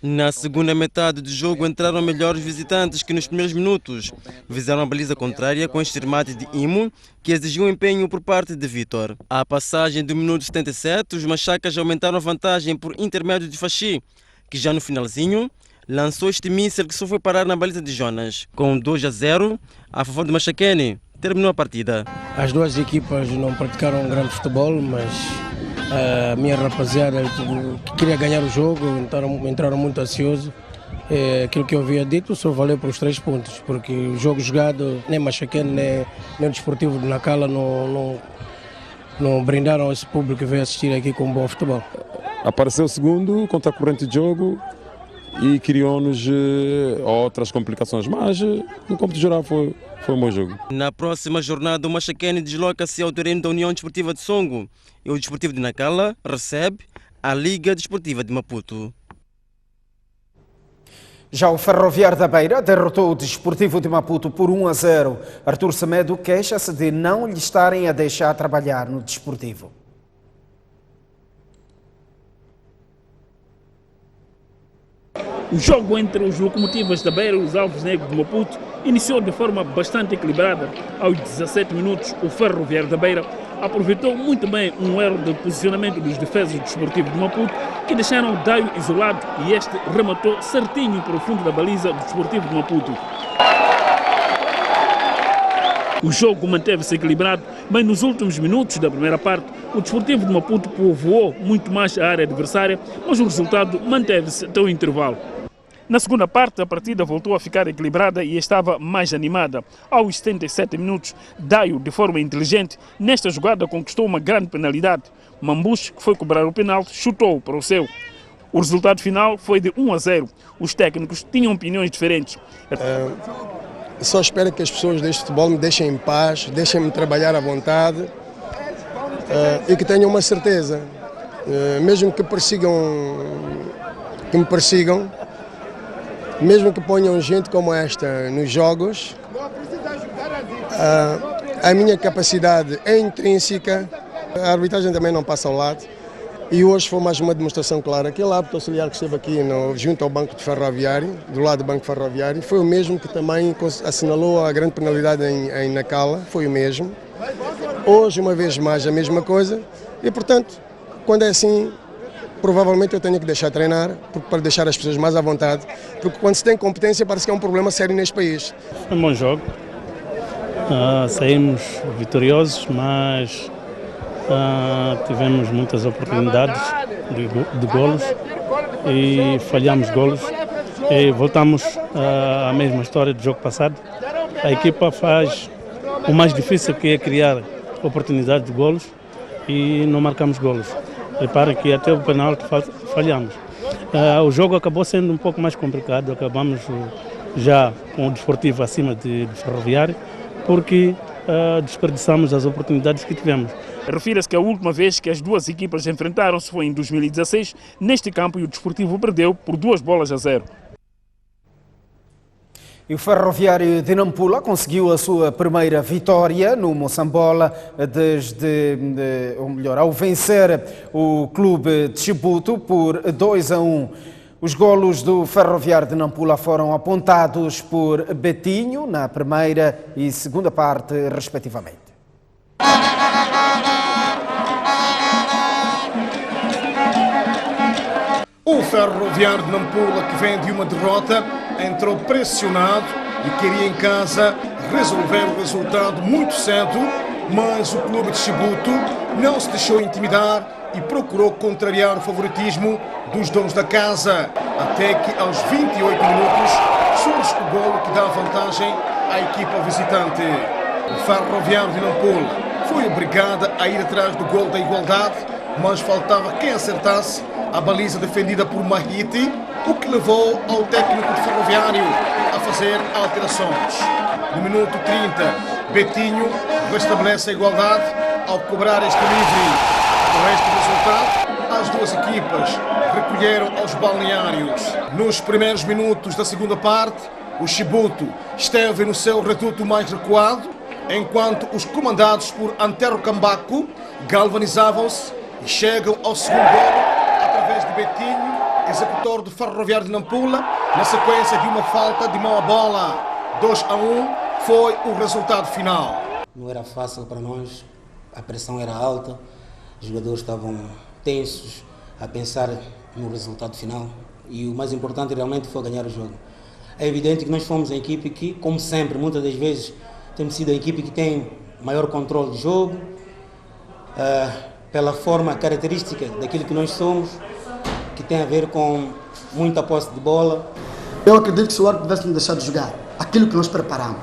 Na segunda metade do jogo entraram melhores visitantes que nos primeiros minutos. Visaram a baliza contrária com este remate de Imo, que exigiu um empenho por parte de Vítor. À passagem do minuto 77, os machacas aumentaram a vantagem por intermédio de Faxi, que já no finalzinho lançou este míssil que só foi parar na baliza de Jonas. Com 2-0 a favor do Machaquene, terminou a partida. As duas equipas não praticaram um grande futebol, mas a minha rapaziada que queria ganhar o jogo entraram muito ansiosos. Aquilo que eu havia dito só valeu para os 3 pontos, porque o jogo jogado, nem Machaquene nem o Desportivo de Nacala não brindaram esse público que veio assistir aqui com um bom futebol. Apareceu o segundo contra a corrente de jogo e criou-nos outras complicações, mas no cômputo geral foi um bom jogo. Na próxima jornada, o Machaquene desloca-se ao terreno da União Desportiva de Songo e o Desportivo de Nacala recebe a Liga Desportiva de Maputo. Já o Ferroviário da Beira derrotou o Desportivo de Maputo por 1-0. Artur Semedo queixa-se de não lhe estarem a deixar trabalhar no Desportivo. O jogo entre os Locomotivas da Beira e os Alvos Negros de Maputo iniciou de forma bastante equilibrada. Aos 17 minutos, o Ferroviário da Beira aproveitou muito bem um erro de posicionamento dos defesas do Desportivo de Maputo, que deixaram o Daio isolado e este rematou certinho para o fundo da baliza do Desportivo de Maputo. O jogo manteve-se equilibrado, mas nos últimos minutos da primeira parte, o Desportivo de Maputo povoou muito mais a área adversária, mas o resultado manteve-se até o intervalo. Na segunda parte, a partida voltou a ficar equilibrada e estava mais animada. Aos 77 minutos, Daio, de forma inteligente, nesta jogada conquistou uma grande penalidade. Mambuche, que foi cobrar o penalti, chutou para o seu. O resultado final foi de 1-0. Os técnicos tinham opiniões diferentes. Só espero que as pessoas deste futebol me deixem em paz, deixem-me trabalhar à vontade e que tenham uma certeza. Mesmo que me persigam, mesmo que ponham gente como esta nos jogos, a minha capacidade é intrínseca, a arbitragem também não passa ao lado. E hoje foi mais uma demonstração clara. Aquele árbitro auxiliar que esteve aqui junto ao Banco de Ferroviário, do lado do Banco Ferroviário, foi o mesmo que também assinalou a grande penalidade em Nacala, foi o mesmo. Hoje, uma vez mais, a mesma coisa. E, portanto, quando é assim, provavelmente eu tenho que deixar treinar, para deixar as pessoas mais à vontade, porque quando se tem competência parece que é um problema sério neste país. Foi um bom jogo. Saímos vitoriosos, mas tivemos muitas oportunidades de golos e falhamos golos. E voltamos à mesma história do jogo passado. A equipa faz o mais difícil, que é criar oportunidades de golos, e não marcamos golos. Repara que até o penalti falhamos. O jogo acabou sendo um pouco mais complicado, acabamos já com o Desportivo acima de Ferroviário, porque desperdiçamos as oportunidades que tivemos. Refira-se que a última vez que as duas equipas enfrentaram-se foi em 2016, neste campo, e o Desportivo perdeu por 2-0. E o Ferroviário de Nampula conseguiu a sua primeira vitória no Moçambola ao vencer o clube de Chibuto por 2-1. Os golos do Ferroviário de Nampula foram apontados por Betinho na primeira e segunda parte, respectivamente. O Ferroviário de Nampula, que vem de uma derrota, entrou pressionado e queria em casa resolver o resultado muito cedo, mas o clube de Chibuto não se deixou intimidar e procurou contrariar o favoritismo dos donos da casa, até que aos 28 minutos surge o golo que dá vantagem à equipa visitante. O Ferroviário de Nampula foi obrigada a ir atrás do golo da igualdade, mas faltava quem acertasse a baliza defendida por Mahiti, o que levou ao técnico de Ferroviário a fazer alterações. No minuto 30, Betinho restabelece a igualdade ao cobrar este livre. Com este resultado, as duas equipas recolheram aos balneários. Nos primeiros minutos da segunda parte, o Chibuto esteve no seu reduto mais recuado, enquanto os comandados por Antero Cambaco galvanizavam-se e chegam ao segundo golo através de Betinho, executor do Ferroviário de Nampula, na sequência de uma falta de mão à bola. 2-1 foi o resultado final. Não era fácil para nós, a pressão era alta, os jogadores estavam tensos a pensar no resultado final e o mais importante realmente foi ganhar o jogo. É evidente que nós fomos a equipe que, como sempre, muitas das vezes temos sido a equipe que tem maior controle de jogo, pela forma característica daquilo que nós somos, que tem a ver com muita posse de bola. Eu acredito que se o árbitro tivesse nos deixado jogar aquilo que nós preparamos,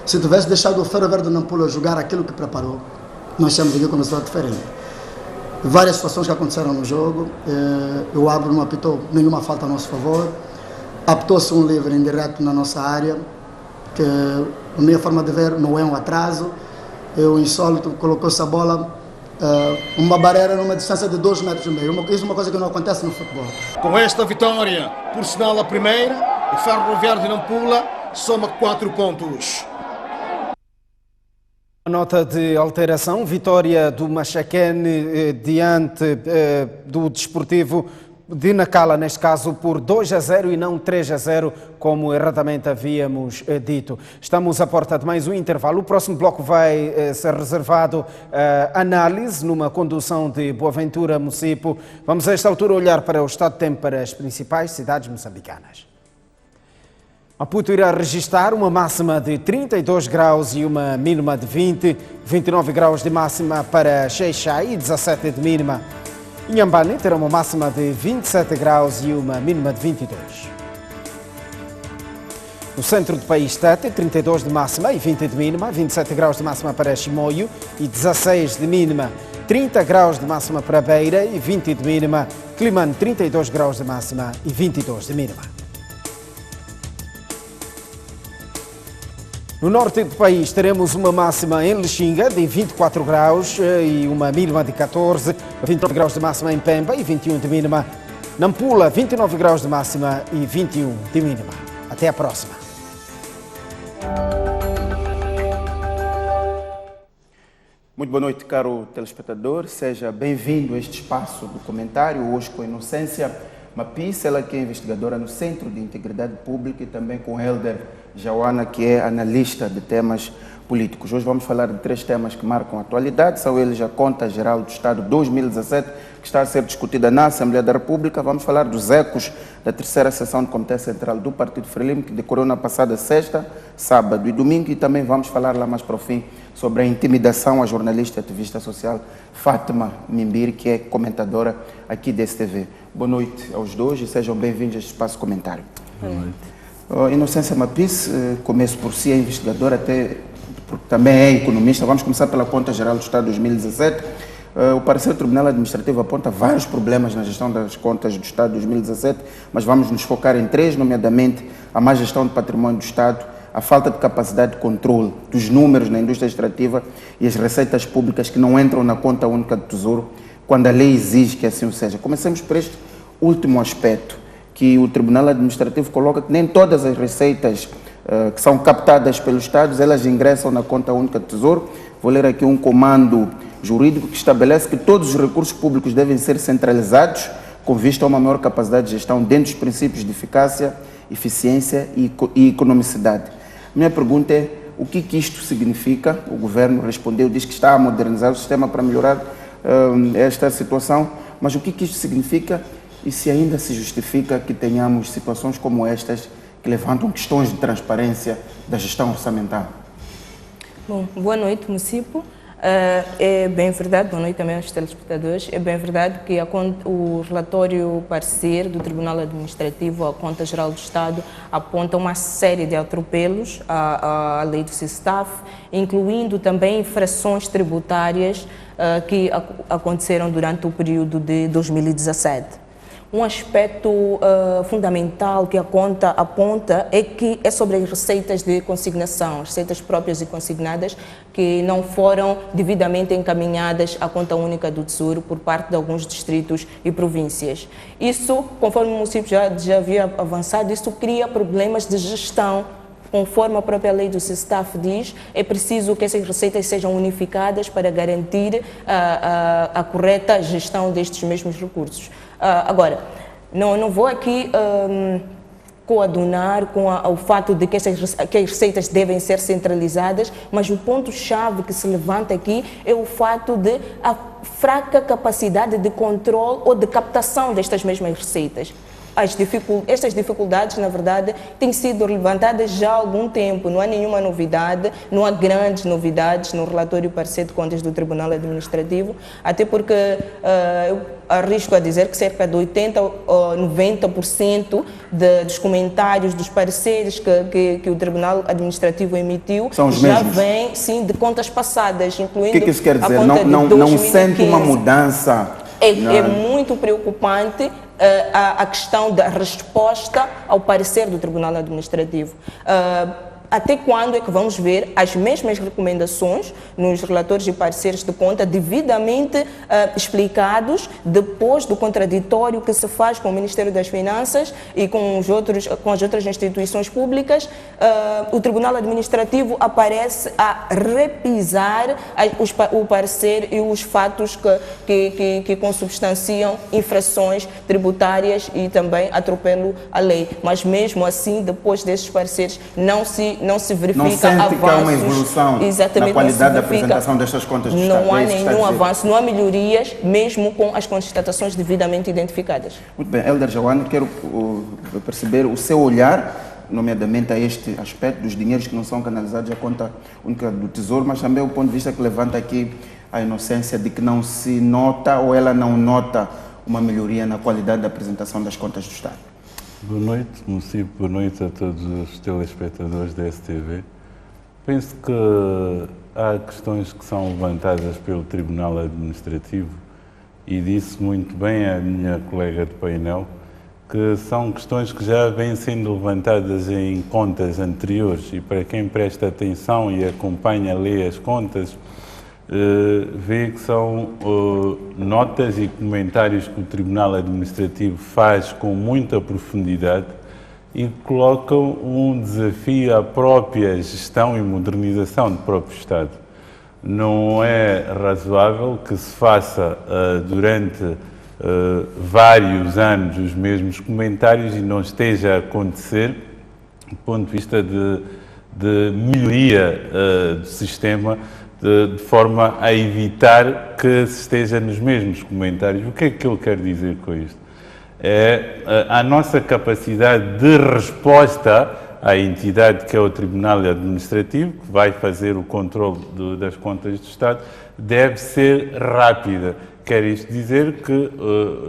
se tivesse deixado o Ferroviário de Nampula jogar aquilo que preparou, nós tínhamos aqui com um resultado diferente. Várias situações que aconteceram no jogo, o árbitro não apitou nenhuma falta a nosso favor, apitou-se um livre indireto na nossa área, que a minha forma de ver não é um atraso, o insólito colocou-se a bola uma barreira numa distância de 2,5 metros. Isso é uma coisa que não acontece no futebol. Com esta vitória, por sinal a primeira, o Ferroviário de Nampula soma 4 pontos. Nota de alteração, vitória do Machacane diante do Desportivo de Nacala, neste caso por 2-0 e não 3-0, como erradamente havíamos dito. Estamos à porta de mais um intervalo. O próximo bloco vai ser reservado a análise numa condução de Boaventura Mucipo. Vamos a esta altura olhar para o estado de tempo para as principais cidades moçambicanas. Maputo irá registrar uma máxima de 32 graus e uma mínima de 20, 29 graus de máxima para Xai-Xai e 17 de mínima. Inhambane terá uma máxima de 27 graus e uma mínima de 22. No centro do país, Tete, 32 de máxima e 20 de mínima, 27 graus de máxima para Chimoio e 16 de mínima, 30 graus de máxima para Beira e 20 de mínima, Climane, 32 graus de máxima e 22 de mínima. No norte do país teremos uma máxima em Lixinga de 24 graus e uma mínima de 14, 29 graus de máxima em Pemba e 21 de mínima. Nampula, 29 graus de máxima e 21 de mínima. Até a próxima. Muito boa noite, caro telespectador. Seja bem-vindo a este espaço do comentário, hoje com a Inocência Mapis, ela que é investigadora no Centro de Integridade Pública, e também com Helder Jauana, que é analista de temas políticos. Hoje vamos falar de 3 temas que marcam a atualidade. São eles a Conta Geral do Estado 2017, que está a ser discutida na Assembleia da República. Vamos falar dos ecos da 3ª sessão do Comitê Central do Partido Frelimo, que decorreu na passada sexta, sábado e domingo. E também vamos falar lá mais para o fim sobre a intimidação à jornalista e ativista social Fátima Mimbiri, que é comentadora aqui da STV. Boa noite aos dois e sejam bem-vindos a este espaço comentário. Boa noite. Inocência Mapis, começo por si, é investigadora, porque também é economista. Vamos começar pela Conta Geral do Estado 2017. O parecer do Tribunal Administrativo aponta vários problemas na gestão das contas do Estado 2017, mas vamos nos focar em 3, nomeadamente a má gestão do património do Estado, a falta de capacidade de controle dos números na indústria extrativa e as receitas públicas que não entram na conta única do Tesouro, quando a lei exige que assim o seja. Comecemos por este último aspecto, que o Tribunal Administrativo coloca que nem todas as receitas que são captadas pelos Estados, elas ingressam na conta única do Tesouro. Vou ler aqui um comando jurídico que estabelece que todos os recursos públicos devem ser centralizados com vista a uma maior capacidade de gestão dentro dos princípios de eficácia, eficiência e economicidade. Minha pergunta é, o que isto significa? O governo respondeu, diz que está a modernizar o sistema para melhorar esta situação, mas o que isto significa e se ainda se justifica que tenhamos situações como estas que levantam questões de transparência da gestão orçamental? Bom, boa noite, Mucipo. É bem verdade, boa noite também aos telespectadores, é bem verdade que o relatório parecer do Tribunal Administrativo à Conta Geral do Estado aponta uma série de atropelos à lei do SISTAF, incluindo também infrações tributárias que aconteceram durante o período de 2017. Um aspecto fundamental que a conta aponta é sobre as receitas de consignação, as receitas próprias e consignadas que não foram devidamente encaminhadas à conta única do Tesouro por parte de alguns distritos e províncias. Isso, conforme o município já havia avançado, isso cria problemas de gestão. Conforme a própria lei do SISTAF diz, é preciso que essas receitas sejam unificadas para garantir a correta gestão destes mesmos recursos. Agora, não vou aqui coadunar com o fato de que as receitas devem ser centralizadas, mas o ponto-chave que se levanta aqui é o fato de a fraca capacidade de controle ou de captação destas mesmas receitas. Estas dificuldades, na verdade, têm sido levantadas já há algum tempo. Não há nenhuma novidade, não há grandes novidades no relatório parecer de contas do Tribunal Administrativo, até porque eu arrisco a dizer que cerca de 80% ou 90% dos comentários, dos pareceres que o Tribunal Administrativo emitiu já vêm, sim, de contas passadas, incluindo o que isso quer dizer? A conta não sente uma mudança? É muito preocupante a questão da resposta ao parecer do Tribunal Administrativo. Até quando é que vamos ver as mesmas recomendações nos relatórios e pareceres de conta devidamente explicados depois do contraditório que se faz com o Ministério das Finanças e com as outras instituições públicas? O Tribunal Administrativo aparece a repisar o parecer e os fatos que consubstanciam infrações tributárias e também atropelo à lei. Mas mesmo assim, depois desses pareceres, não se verifica não sente avanços. Que há uma evolução na qualidade da apresentação destas contas do Estado? Não há nenhum avanço, não há melhorias, mesmo com as constatações devidamente identificadas. Muito bem, Hélder Jauane, quero perceber o seu olhar, nomeadamente a este aspecto dos dinheiros que não são canalizados à conta única do Tesouro, mas também o ponto de vista que levanta aqui a inocência de que não se nota ou ela não nota uma melhoria na qualidade da apresentação das contas do Estado. Boa noite, município, boa noite a todos os telespectadores da STV. Penso que há questões que são levantadas pelo Tribunal Administrativo e disse muito bem a minha colega de painel que são questões que já vêm sendo levantadas em contas anteriores e para quem presta atenção e acompanha, lê as contas, vê que são notas e comentários que o Tribunal Administrativo faz com muita profundidade e colocam um desafio à própria gestão e modernização do próprio Estado. Não é razoável que se faça durante vários anos os mesmos comentários e não esteja a acontecer do ponto de vista de melhoria do sistema, de forma a evitar que se esteja nos mesmos comentários. O que é que eu quero dizer com isto? É a nossa capacidade de resposta à entidade que é o Tribunal Administrativo, que vai fazer o controle das contas do Estado, deve ser rápida. Quer isto dizer que,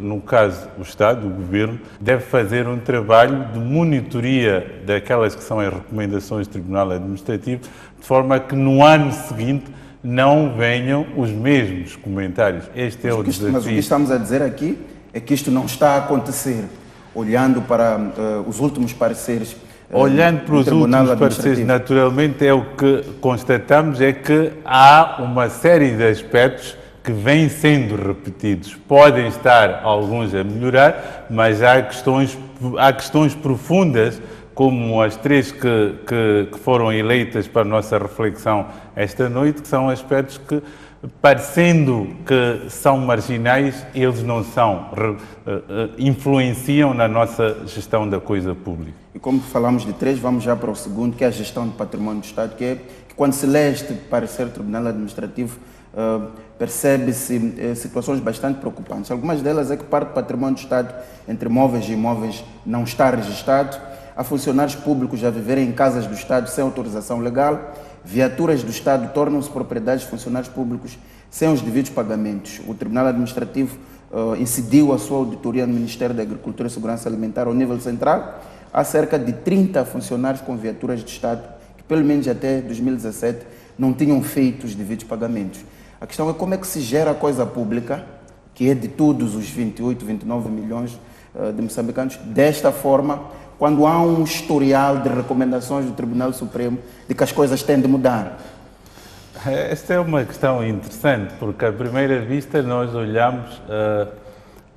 no caso, o Estado, o Governo, deve fazer um trabalho de monitoria daquelas que são as recomendações do Tribunal Administrativo, de forma que no ano seguinte não venham os mesmos comentários. Este é o desafio. Mas o que estamos a dizer aqui é que isto não está a acontecer, olhando para os últimos pareceres. Olhando para os últimos pareceres, naturalmente, é o que constatamos é que há uma série de aspectos que vêm sendo repetidos. Podem estar alguns a melhorar, mas há questões profundas, como as três que foram eleitas para a nossa reflexão esta noite, que são aspectos que, parecendo que são marginais, eles não são, influenciam na nossa gestão da coisa pública. E como falamos de três, vamos já para o segundo, que é a gestão do património do Estado, que quando se lê este parecer do Tribunal Administrativo, percebe-se situações bastante preocupantes. Algumas delas é que parte do património do Estado, entre móveis e imóveis, não está registado. Há funcionários públicos a viverem em casas do Estado sem autorização legal viaturas do Estado tornam-se propriedades de funcionários públicos sem os devidos pagamentos. O Tribunal Administrativo incidiu a sua auditoria no Ministério da Agricultura e Segurança Alimentar ao nível central. Há cerca de 30 funcionários com viaturas de Estado que, pelo menos até 2017, não tinham feito os devidos pagamentos. A questão é como é que se gera a coisa pública, que é de todos os 28, 29 milhões de moçambicanos, desta forma, quando há um historial de recomendações do Tribunal Supremo de que as coisas têm de mudar. Esta é uma questão interessante, porque à primeira vista nós olhamos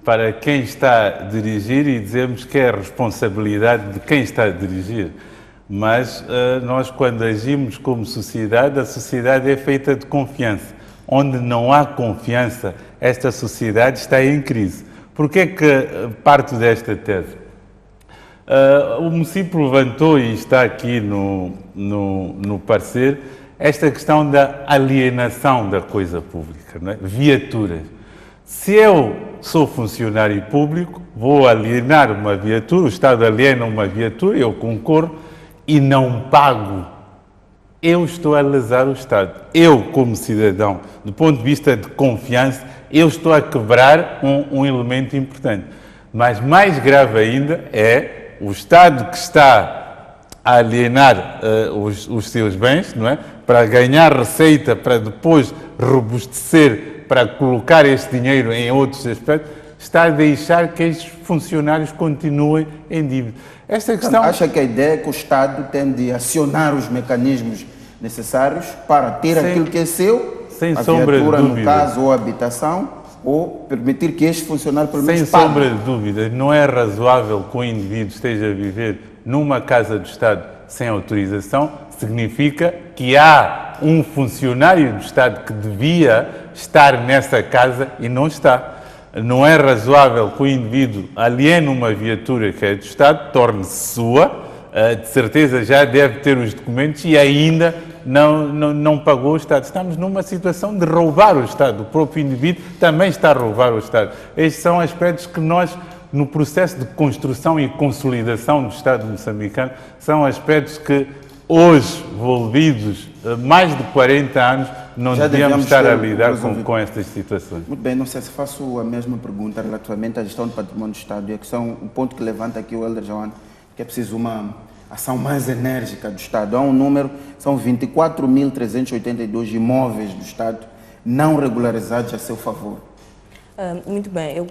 para quem está a dirigir e dizemos que é a responsabilidade de quem está a dirigir. Mas nós, quando agimos como sociedade, a sociedade é feita de confiança. Onde não há confiança, esta sociedade está em crise. Por que é que parto desta tese? O município levantou, e está aqui no parecer, esta questão da alienação da coisa pública, não é? Viaturas. Se eu sou funcionário público, vou alienar uma viatura, o Estado aliena uma viatura, eu concorro e não pago. Eu estou a lesar o Estado. Eu, como cidadão, do ponto de vista de confiança, eu estou a quebrar um elemento importante. Mas mais grave ainda é o Estado que está a alienar os seus bens, não é? Para ganhar receita, para depois robustecer, para colocar este dinheiro em outros aspectos, está a deixar que estes funcionários continuem em dívida. Esta questão... Acha que a ideia é que o Estado tem de acionar os mecanismos necessários para ter aquilo que é seu, sem a sombra viatura, de dúvida, no caso, ou a habitação, ou permitir que este funcionário pelo menos sem pague. sombra de dúvida, não é razoável que o indivíduo esteja a viver numa casa do Estado sem autorização. Significa que há um funcionário do Estado que devia estar nessa casa e não está. Não é razoável que o indivíduo aliene uma viatura que é do Estado, torne-se sua, de certeza já deve ter os documentos e ainda não pagou o Estado. Estamos numa situação de roubar o Estado. O próprio indivíduo também está a roubar o Estado. Estes são aspectos que nós, no processo de construção e consolidação do Estado moçambicano, são aspectos que hoje, envolvidos mais de 40 anos, não devíamos estar a lidar com estas situações. Muito bem, não sei se faço a mesma pergunta relativamente à gestão do património do Estado. E a questão, o ponto que levanta aqui o Elder João, que é preciso uma ação mais enérgica do Estado. Há um número, são 24.382 imóveis do Estado não regularizados a seu favor. Muito bem, eu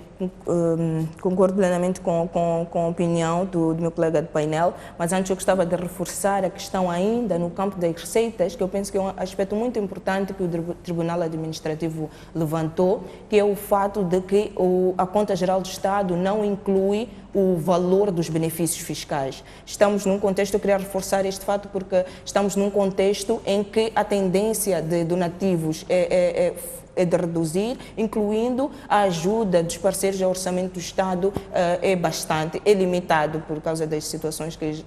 concordo plenamente com a opinião do meu colega de painel, mas antes eu gostava de reforçar a questão ainda no campo das receitas, que eu penso que é um aspecto muito importante que o Tribunal Administrativo levantou, que é o fato de que a Conta Geral do Estado não inclui o valor dos benefícios fiscais. Estamos num contexto, eu queria reforçar este fato porque estamos num contexto em que a tendência de donativos é de reduzir, incluindo a ajuda dos parceiros ao orçamento do Estado é limitado por causa das situações que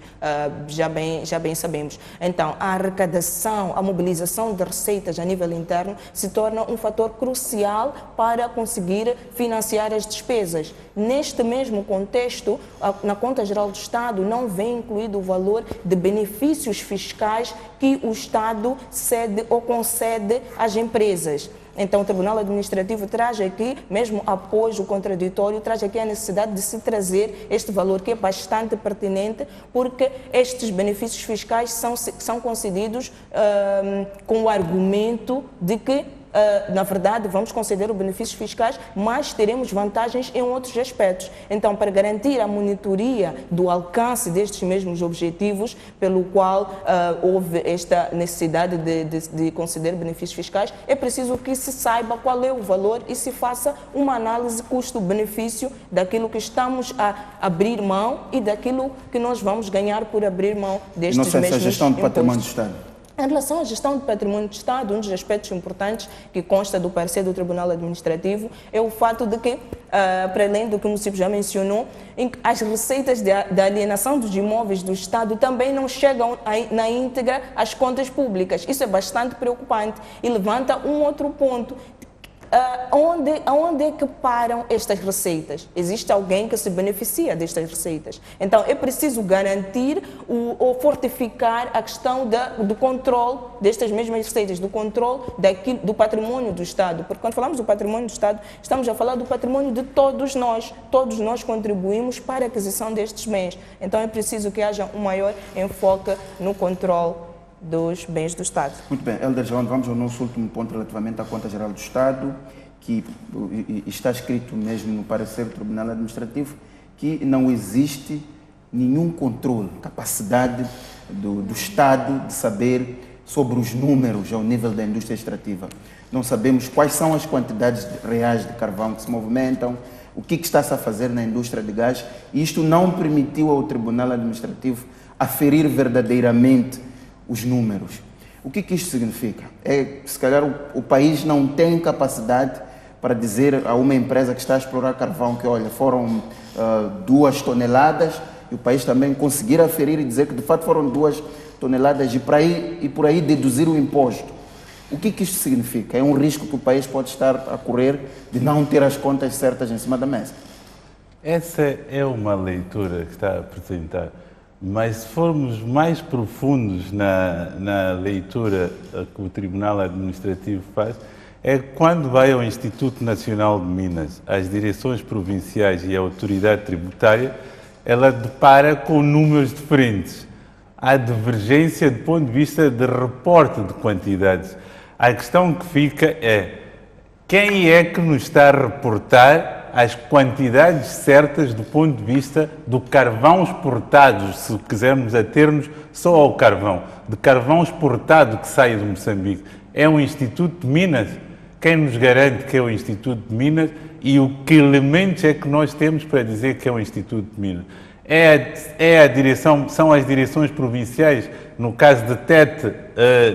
já bem sabemos. Então, a arrecadação, a mobilização de receitas a nível interno se torna um fator crucial para conseguir financiar as despesas. Neste mesmo contexto, na Conta Geral do Estado não vem incluído o valor de benefícios fiscais que o Estado cede ou concede às empresas. Então, o Tribunal Administrativo traz aqui, mesmo após o contraditório, traz aqui a necessidade de se trazer este valor, que é bastante pertinente, porque estes benefícios fiscais são concedidos com o argumento de que, na verdade, vamos conceder os benefícios fiscais, mas teremos vantagens em outros aspectos. Então, para garantir a monitoria do alcance destes mesmos objetivos, pelo qual houve esta necessidade de conceder benefícios fiscais, é preciso que se saiba qual é o valor e se faça uma análise custo-benefício daquilo que estamos a abrir mão e daquilo que nós vamos ganhar por abrir mão destes mesmos impostos. Não sei se a gestão do património do Estado. Em relação à gestão do património do Estado, um dos aspectos importantes que consta do parecer do Tribunal Administrativo é o fato de que, para além do que o município já mencionou, as receitas da alienação dos imóveis do Estado também não chegam na íntegra às contas públicas. Isso é bastante preocupante e levanta um outro ponto. Onde é que param estas receitas? Existe alguém que se beneficia destas receitas. Então, é preciso garantir ou fortificar a questão do controle destas mesmas receitas, do controle do patrimônio do Estado. Porque quando falamos do patrimônio do Estado, estamos a falar do patrimônio de todos nós. Todos nós contribuímos para a aquisição destes bens. Então, é preciso que haja um maior enfoque no controle dos bens do Estado. Muito bem, Helder João, vamos ao nosso último ponto relativamente à Conta Geral do Estado, que está escrito mesmo no parecer do Tribunal Administrativo que não existe nenhum controle, capacidade do Estado de saber sobre os números ao nível da indústria extrativa. Não sabemos quais são as quantidades reais de carvão que se movimentam, o que está-se a fazer na indústria de gás, e isto não permitiu ao Tribunal Administrativo aferir verdadeiramente os números. O que isto significa? Se calhar o país não tem capacidade para dizer a uma empresa que está a explorar carvão que, olha, foram 2 toneladas, e o país também conseguir aferir e dizer que de fato foram 2 toneladas e por aí deduzir o imposto. O que isto significa? É um risco que o país pode estar a correr de não ter as contas certas em cima da mesa. Essa é uma leitura que está a apresentar. Mas se formos mais profundos na leitura que o Tribunal Administrativo faz, é quando vai ao Instituto Nacional de Minas, às direções provinciais e à autoridade tributária, ela depara com números diferentes. Há divergência do ponto de vista de reporte de quantidades. A questão que fica é quem é que nos está a reportar as quantidades certas do ponto de vista do carvão exportado, se quisermos ater-nos só ao carvão, de carvão exportado que sai de Moçambique. É o Instituto de Minas? Quem nos garante que é o Instituto de Minas e que elementos é que nós temos para dizer que é o Instituto de Minas? São as direções provinciais, no caso de Tete,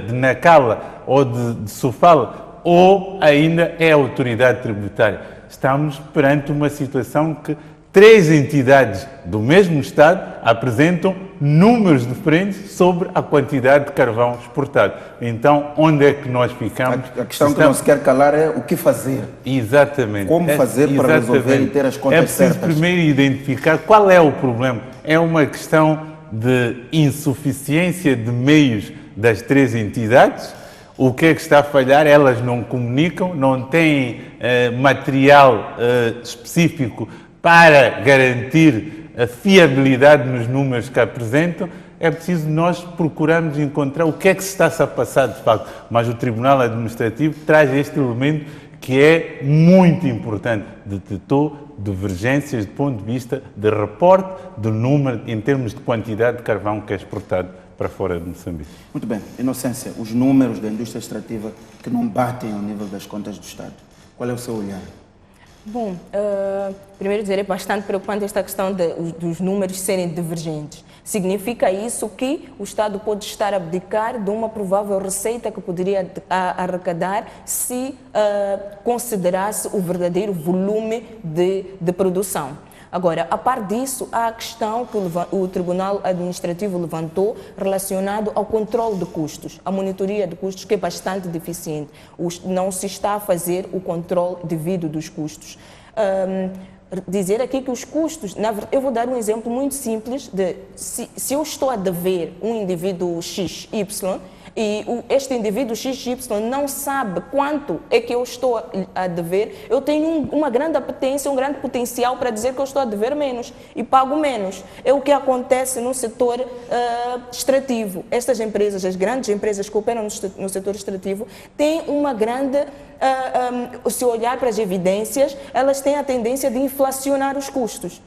de Nacala ou de Sofala, ou ainda é a autoridade tributária? Estamos perante uma situação que 3 entidades do mesmo Estado apresentam números diferentes sobre a quantidade de carvão exportado. Então, onde é que nós ficamos? A questão que não se quer calar é o que fazer. Exatamente. Como fazer para resolver e ter as contas certas. É preciso primeiro identificar qual é o problema. É uma questão de insuficiência de meios das 3 entidades. O que é que está a falhar? Elas não comunicam, não têm material específico para garantir a fiabilidade nos números que apresentam. É preciso nós procurarmos encontrar o que é que se está a passar de facto. Mas o Tribunal Administrativo traz este elemento que é muito importante. Detectou divergências do ponto de vista de reporte do número em termos de quantidade de carvão que é exportado para fora de Moçambique. Muito bem. Inocência, os números da indústria extrativa que não batem ao nível das contas do Estado. Qual é o seu olhar? Bom, primeiro dizer, é bastante preocupante esta questão dos números serem divergentes. Significa isso que o Estado pode estar a abdicar de uma provável receita que poderia arrecadar se considerasse o verdadeiro volume de produção. Agora, a par disso, há a questão que o Tribunal Administrativo levantou relacionado ao controle de custos, a monitoria de custos, que é bastante deficiente. Não se está a fazer o controle devido dos custos. Dizer aqui que os custos, eu vou dar um exemplo muito simples de se eu estou a dever um indivíduo XY e este indivíduo XY não sabe quanto é que eu estou a dever, eu tenho uma grande apetência, um grande potencial para dizer que eu estou a dever menos e pago menos. É o que acontece no setor extrativo. Estas empresas, as grandes empresas que operam no setor extrativo, têm uma grande... se olhar para as evidências, elas têm a tendência de inflacionar os custos.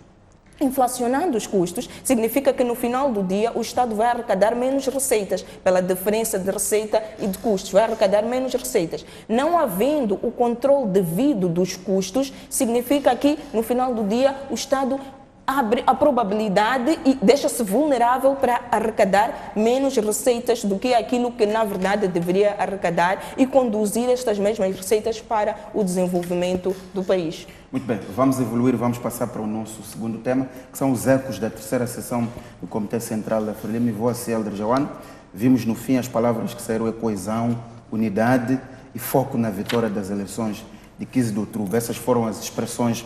Inflacionando os custos significa que no final do dia o Estado vai arrecadar menos receitas pela diferença de receita e de custos, vai arrecadar menos receitas. Não havendo o controle devido dos custos, significa que no final do dia o Estado abre a probabilidade e deixa-se vulnerável para arrecadar menos receitas do que aquilo que na verdade deveria arrecadar e conduzir estas mesmas receitas para o desenvolvimento do país. Muito bem, vamos evoluir, vamos passar para o nosso segundo tema, que são os ecos da terceira sessão do Comitê Central da Frelimo. Vou a Helder João. Vimos no fim as palavras que saíram é coesão, unidade e foco na vitória das eleições de 15 de outubro. Essas foram as expressões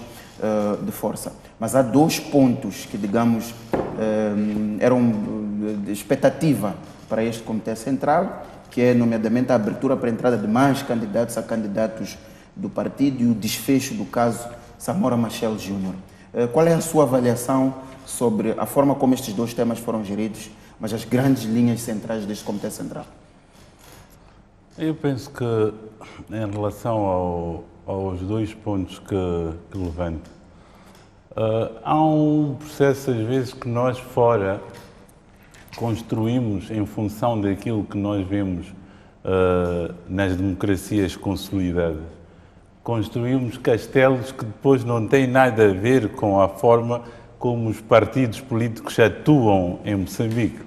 de força. Mas há 2 pontos que, digamos, eram de expectativa para este Comitê Central, que é, nomeadamente, a abertura para a entrada de mais candidatos a candidatos do partido e o desfecho do caso Samora Machel Júnior. Qual é a sua avaliação sobre a forma como estes 2 temas foram geridos, mas as grandes linhas centrais deste Comitê Central? Eu penso que, em relação aos 2 pontos que levanto, há um processo, às vezes, que nós fora construímos em função daquilo que nós vemos nas democracias consolidadas. Construímos castelos que depois não têm nada a ver com a forma como os partidos políticos atuam em Moçambique.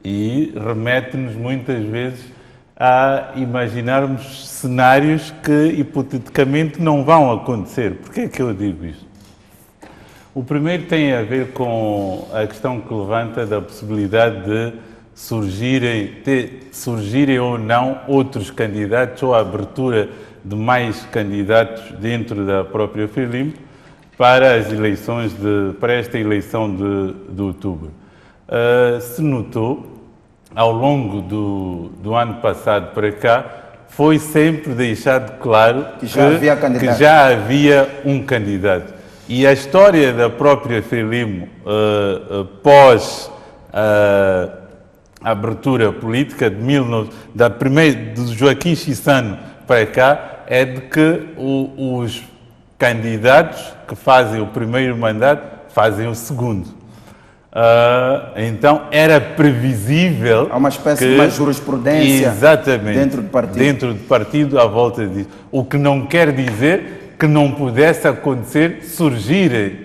E remete-nos muitas vezes a imaginarmos cenários que hipoteticamente não vão acontecer. Por que é que eu digo isto? O primeiro tem a ver com a questão que levanta da possibilidade de surgirem ou não outros candidatos ou a abertura de mais candidatos dentro da própria Frelimo para as eleições para esta eleição de outubro. Se notou, ao longo do ano passado para cá, foi sempre deixado claro que já havia um candidato. E a história da própria Frelimo, pós a abertura política de Joaquim Chissano para cá, é de que os candidatos que fazem o primeiro mandato fazem o segundo. Então era previsível. Há uma espécie de uma jurisprudência dentro do partido à volta disso. O que não quer dizer que não pudesse acontecer surgirem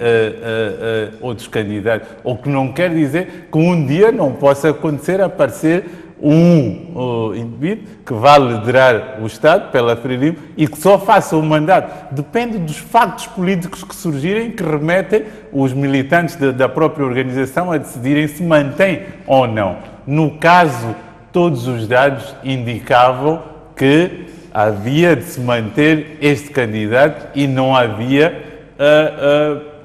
outros candidatos. Ou que não quer dizer que um dia não possa acontecer aparecer um indivíduo que vá liderar o Estado pela Frelimo e que só faça o mandato. Depende dos factos políticos que surgirem, que remetem os militantes da própria organização a decidirem se mantém ou não. No caso, todos os dados indicavam que havia de se manter este candidato e não havia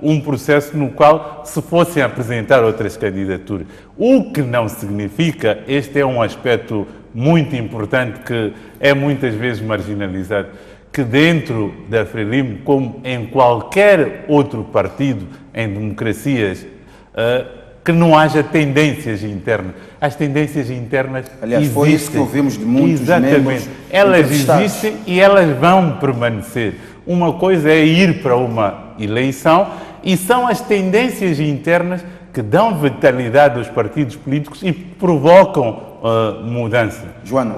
um processo no qual se fossem apresentar outras candidaturas. O que não significa, este é um aspecto muito importante que é muitas vezes marginalizado, que dentro da Frelimo, como em qualquer outro partido em democracias, que não haja tendências internas. As tendências internas aliás, existem. Foi isso que ouvimos de muitos membros. Elas existem e elas vão permanecer. Uma coisa é ir para uma eleição e são as tendências internas que dão vitalidade aos partidos políticos e provocam mudança. Joana,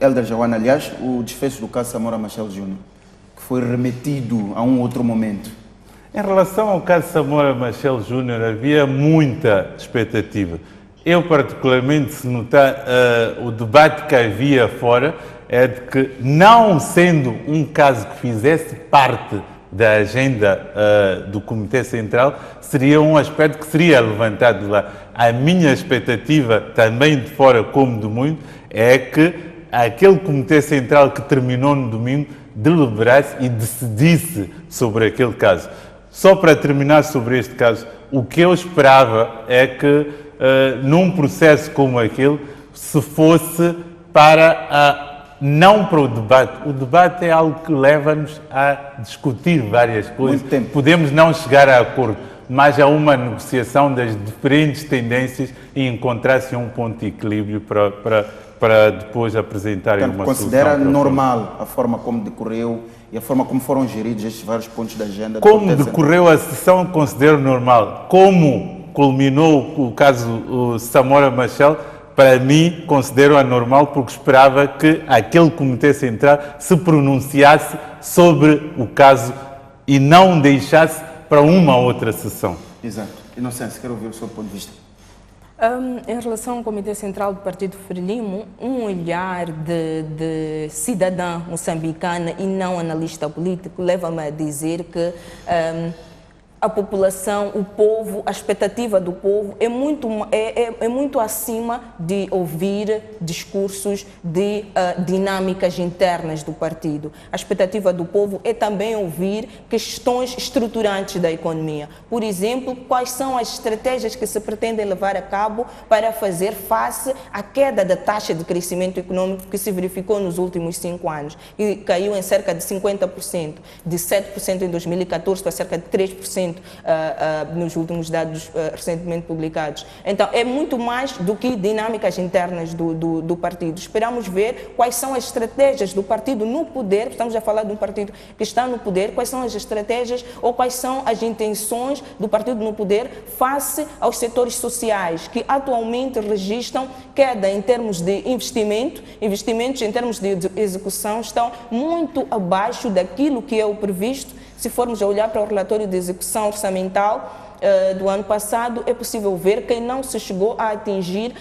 Elder Joana, aliás, o desfecho do caso Samora Machel Júnior, que foi remetido a um outro momento. Em relação ao caso Samora Machel Júnior, havia muita expectativa. Eu, particularmente, se notar o debate que havia fora, é de que, não sendo um caso que fizesse parte da agenda do Comitê Central, seria um aspecto que seria levantado lá. A minha expectativa, também de fora como do mundo, é que aquele Comitê Central que terminou no domingo deliberasse e decidisse sobre aquele caso. Só para terminar sobre este caso, o que eu esperava é que, num processo como aquele, se fosse não para o debate. O debate é algo que leva-nos a discutir várias coisas. Podemos não chegar a acordo, mas há uma negociação das diferentes tendências e encontrar-se um ponto de equilíbrio para depois apresentarem uma solução. Considera normal a forma como decorreu e a forma como foram geridos estes vários pontos da agenda? Como decorreu a sessão, considero normal. Como culminou o caso Samora Machel, para mim, considero anormal, porque esperava que aquele Comitê Central se pronunciasse sobre o caso e não deixasse para uma outra sessão. Exato. Inocência, quero ouvir o seu ponto de vista. Em relação ao Comitê Central do Partido Frelimo, um olhar de cidadã moçambicana e não analista político leva-me a dizer que a população, o povo, a expectativa do povo é muito acima de ouvir discursos de dinâmicas internas do partido. A expectativa do povo é também ouvir questões estruturantes da economia. Por exemplo, quais são as estratégias que se pretendem levar a cabo para fazer face à queda da taxa de crescimento econômico que se verificou nos últimos 5 anos e caiu em cerca de 50%, de 7% em 2014 para cerca de 3% nos últimos dados recentemente publicados. Então, é muito mais do que dinâmicas internas do partido. Esperamos ver quais são as estratégias do partido no poder, estamos a falar de um partido que está no poder, quais são as estratégias ou quais são as intenções do partido no poder face aos setores sociais que atualmente registram queda em termos de investimentos em termos de execução estão muito abaixo daquilo que é o previsto. Se formos a olhar para o relatório de execução orçamental do ano passado, é possível ver que não se chegou a atingir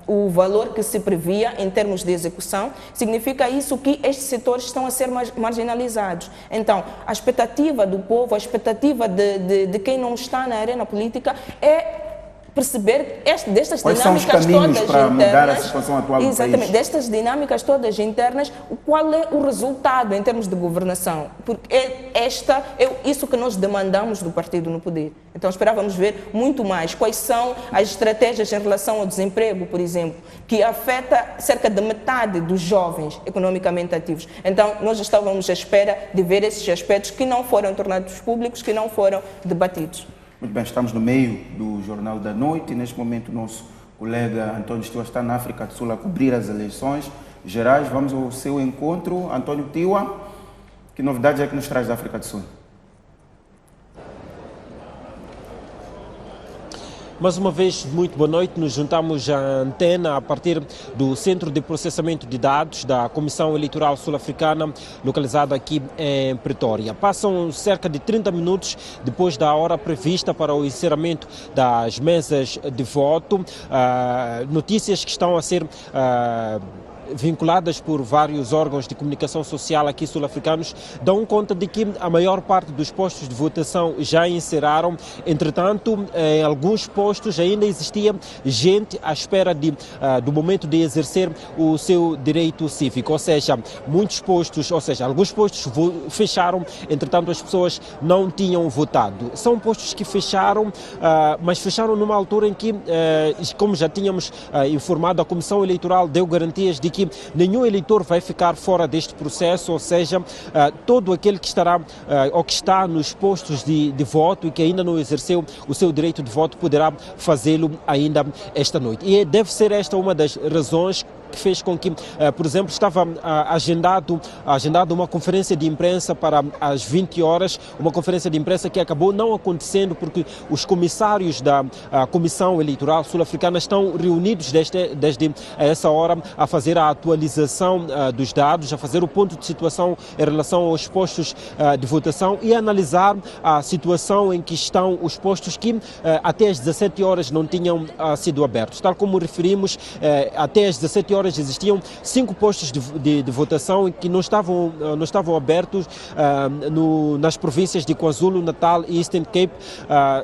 o valor que se previa em termos de execução. Significa isso que estes setores estão a ser marginalizados. Então, a expectativa do povo, a expectativa de quem não está na arena política é perceber destas quais dinâmicas são os caminhos todas para internas, mudar a situação atual do exatamente, país. destas dinâmicas todas internas, qual é o resultado em termos de governação? Porque isso que nós demandamos do partido no poder. Então esperávamos ver muito mais quais são as estratégias em relação ao desemprego, por exemplo, que afeta cerca de metade dos jovens economicamente ativos. Então nós estávamos à espera de ver esses aspectos que não foram tornados públicos, que não foram debatidos. Muito bem, estamos no meio do Jornal da Noite e neste momento o nosso colega António Tiwa está na África do Sul a cobrir as eleições gerais. Vamos ao seu encontro. António Tiwa, que novidades é que nos traz da África do Sul? Mais uma vez, muito boa noite. Nos juntamos à antena a partir do Centro de Processamento de Dados da Comissão Eleitoral Sul-Africana, localizado aqui em Pretória. Passam cerca de 30 minutos depois da hora prevista para o encerramento das mesas de voto. Notícias que estão a ser vinculadas por vários órgãos de comunicação social aqui sul-africanos dão conta de que a maior parte dos postos de votação já encerraram. Entretanto, em alguns postos ainda existia gente à espera do momento de exercer o seu direito cívico, ou seja, alguns postos fecharam, entretanto as pessoas não tinham votado. São postos que fecharam, mas fecharam numa altura em que, como já tínhamos informado, a Comissão Eleitoral deu garantias de que nenhum eleitor vai ficar fora deste processo, ou seja, todo aquele que estará ou que está nos postos de voto e que ainda não exerceu o seu direito de voto poderá fazê-lo ainda esta noite. E deve ser esta uma das razões que fez com que, por exemplo, estava agendado uma conferência de imprensa para as 20 horas, uma conferência de imprensa que acabou não acontecendo porque os comissários da Comissão Eleitoral Sul-Africana estão reunidos desde essa hora a fazer a atualização dos dados, a fazer o ponto de situação em relação aos postos de votação e analisar a situação em que estão os postos que até às 17 horas não tinham sido abertos. Tal como referimos, até às 17 horas existiam 5 postos de votação que não estavam abertos nas províncias de KwaZulu, Natal e Eastern Cape.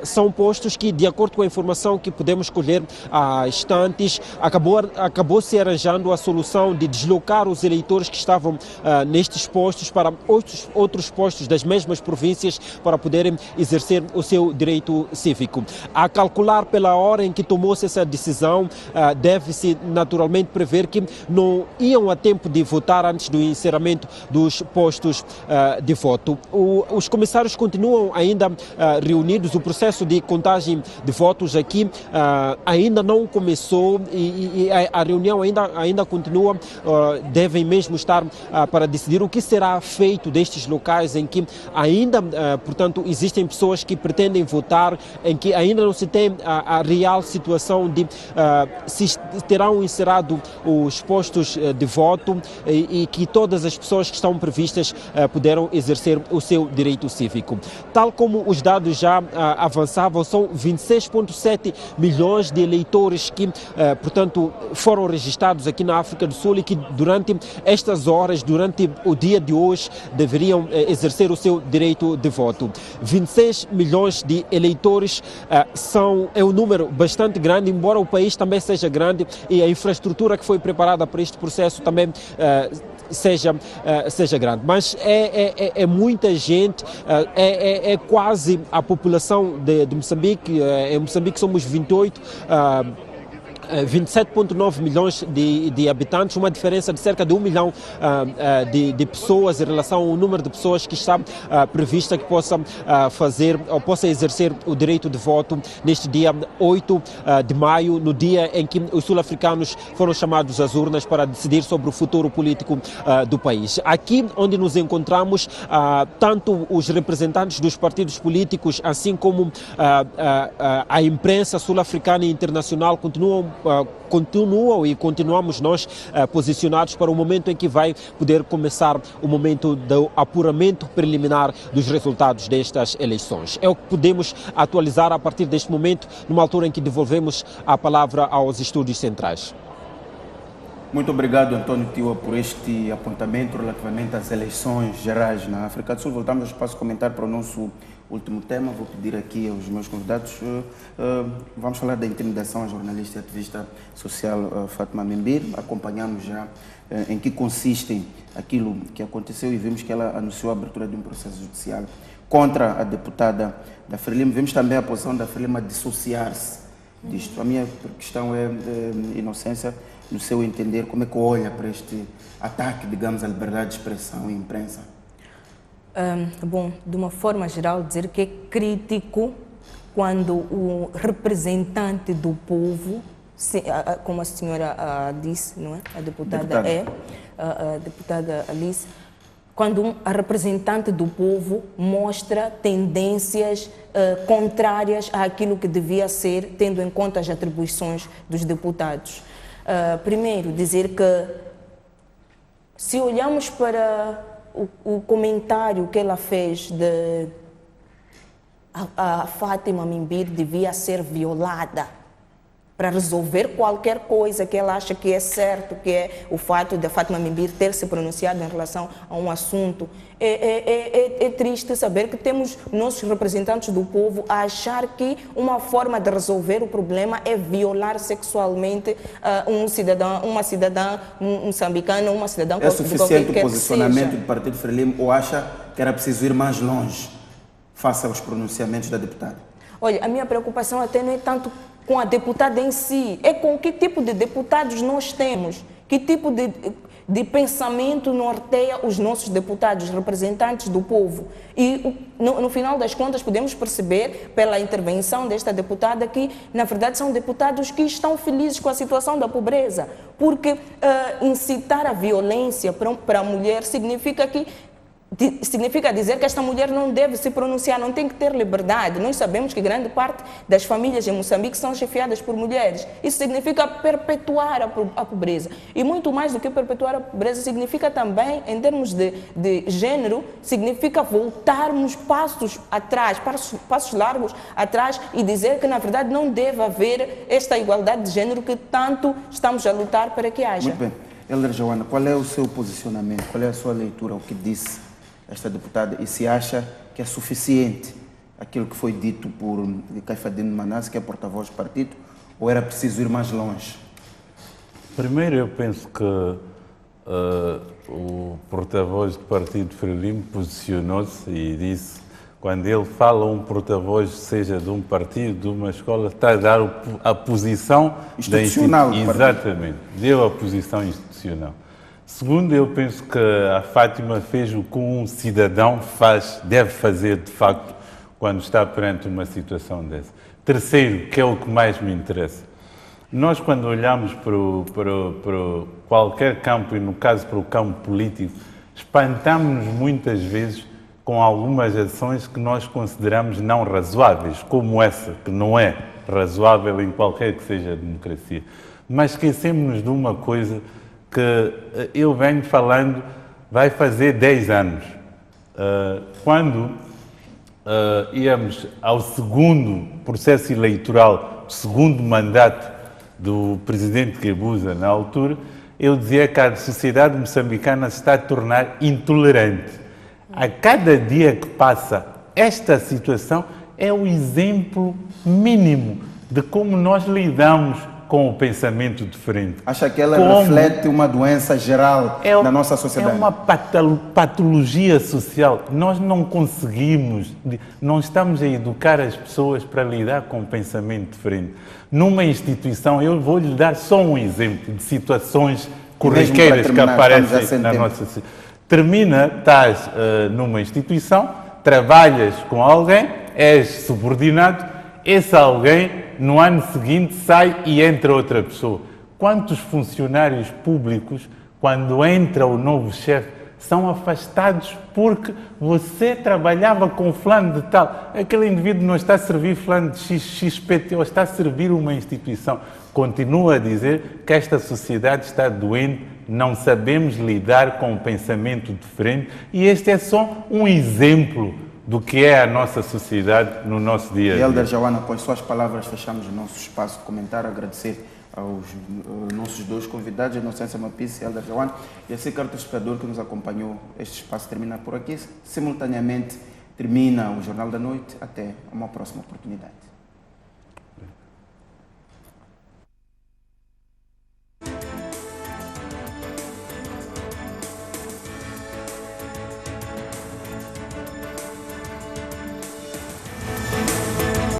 São postos que, de acordo com a informação que podemos colher há instantes, acabou se arranjando a solução de deslocar os eleitores que estavam nestes postos para outros postos das mesmas províncias para poderem exercer o seu direito cívico. A calcular pela hora em que tomou-se essa decisão, deve-se naturalmente prever que não iam a tempo de votar antes do encerramento dos postos de voto. Os comissários continuam ainda reunidos. O processo de contagem de votos aqui ainda não começou e a reunião ainda continua. Devem mesmo estar para decidir o que será feito destes locais em que ainda, portanto, existem pessoas que pretendem votar, em que ainda não se tem a real situação de se terão encerrado os postos de voto e que todas as pessoas que estão previstas puderam exercer o seu direito cívico. Tal como os dados já avançavam, são 26,7 milhões de eleitores que, portanto, foram registrados aqui na África do Sul e que durante estas horas, durante o dia de hoje, deveriam exercer o seu direito de voto. 26 milhões de eleitores é um número bastante grande, embora o país também seja grande e a infraestrutura que foi preparada para este processo também seja grande. Mas é muita gente, é quase a população de Moçambique. Em Moçambique somos 27,9 milhões de habitantes, uma diferença de cerca de 1 milhão de pessoas em relação ao número de pessoas que está prevista que possa fazer ou possa exercer o direito de voto neste dia 8 de maio, no dia em que os sul-africanos foram chamados às urnas para decidir sobre o futuro político do país. Aqui onde nos encontramos, tanto os representantes dos partidos políticos, assim como a imprensa sul-africana e internacional continuam e continuamos nós posicionados para o momento em que vai poder começar o momento do apuramento preliminar dos resultados destas eleições. É o que podemos atualizar a partir deste momento, numa altura em que devolvemos a palavra aos estúdios centrais. Muito obrigado, António Tiwa, por este apontamento relativamente às eleições gerais na África do Sul. Voltamos ao espaço de comentário para o nosso último tema. Vou pedir aqui aos meus convidados, vamos falar da intimidação à jornalista e ativista social Fátima Membir. Acompanhamos já em que consiste aquilo que aconteceu e vimos que ela anunciou a abertura de um processo judicial contra a deputada da Frelimo. Vimos também a posição da Frelimo a dissociar-se disto. A minha questão é, Inocência, no seu entender, como é que olha para este ataque, digamos, à liberdade de expressão e imprensa? Bom, de uma forma geral, dizer que é crítico quando o representante do povo, como a senhora disse, não é? A deputada a deputada Alice, quando a representante do povo mostra tendências contrárias àquilo que devia ser, tendo em conta as atribuições dos deputados. Primeiro, dizer que se olhamos para o comentário que ela fez de a Fátima Membir devia ser violada para resolver qualquer coisa que ela acha que é certo, que é o fato de a Fátima Membir ter se pronunciado em relação a um assunto. É triste saber que temos nossos representantes do povo a achar que uma forma de resolver o problema é violar sexualmente um cidadão, uma cidadã moçambicana, uma cidadã qualquer que seja. É suficiente o posicionamento do Partido Frelimo ou acha que era preciso ir mais longe face aos pronunciamentos da deputada? Olha, a minha preocupação até não é tanto com a deputada em si, é com que tipo de deputados nós temos, que tipo de pensamento norteia os nossos deputados, representantes do povo. E no final das contas podemos perceber pela intervenção desta deputada que na verdade são deputados que estão felizes com a situação da pobreza, porque incitar a violência para a mulher significa dizer que esta mulher não deve se pronunciar, não tem que ter liberdade. Nós sabemos que grande parte das famílias em Moçambique são chefiadas por mulheres. Isso significa perpetuar a pobreza. E muito mais do que perpetuar a pobreza, significa também, em termos de gênero, significa voltarmos passos atrás, passos largos atrás e dizer que, na verdade, não deve haver esta igualdade de gênero que tanto estamos a lutar para que haja. Muito bem. Helder Joana, qual é o seu posicionamento? Qual é a sua leitura, o que disse esta deputada, e se acha que é suficiente aquilo que foi dito por Caifadine Manasse, que é porta-voz do partido, ou era preciso ir mais longe? Primeiro, eu penso que o porta-voz do partido Frelimo posicionou-se e disse, quando ele fala porta-voz, seja de um partido, de uma escola, está a dar a posição institucional. Exatamente, deu a posição institucional. Segundo, eu penso que a Fátima fez o que um cidadão deve fazer, de facto, quando está perante uma situação dessa. Terceiro, que é o que mais me interessa. Nós, quando olhamos para qualquer campo, e no caso para o campo político, espantamos-nos muitas vezes com algumas ações que nós consideramos não razoáveis, como essa, que não é razoável em qualquer que seja a democracia. Mas esquecemos-nos de uma coisa que eu venho falando, vai fazer 10 anos. Quando íamos ao segundo processo eleitoral, segundo mandato do presidente Guebuza na altura, eu dizia que a sociedade moçambicana se está a tornar intolerante. A cada dia que passa, esta situação é o exemplo mínimo de como nós lidamos com o pensamento diferente. Acha que ela reflete uma doença geral na nossa sociedade? É uma patologia social. Nós não conseguimos, não estamos a educar as pessoas para lidar com o pensamento diferente. Numa instituição, eu vou lhe dar só um exemplo de situações corriqueiras que aparecem na nossa sociedade. Estás numa instituição, trabalhas com alguém, és subordinado, esse alguém no ano seguinte sai e entra outra pessoa. Quantos funcionários públicos, quando entra o novo chefe, são afastados porque você trabalhava com fulano de tal. Aquele indivíduo não está a servir fulano de XPT, ou está a servir uma instituição. Continua a dizer que esta sociedade está doente, não sabemos lidar com um pensamento diferente, e este é só um exemplo do que é a nossa sociedade no nosso dia a dia. Helder Joana, após suas palavras, fechamos o nosso espaço de comentário. Agradecer aos nossos dois convidados, a Inocência Mapice e Helder Joana, e assim que o telespectador que nos acompanhou. Este espaço termina por aqui. Simultaneamente termina o Jornal da Noite. Até uma próxima oportunidade.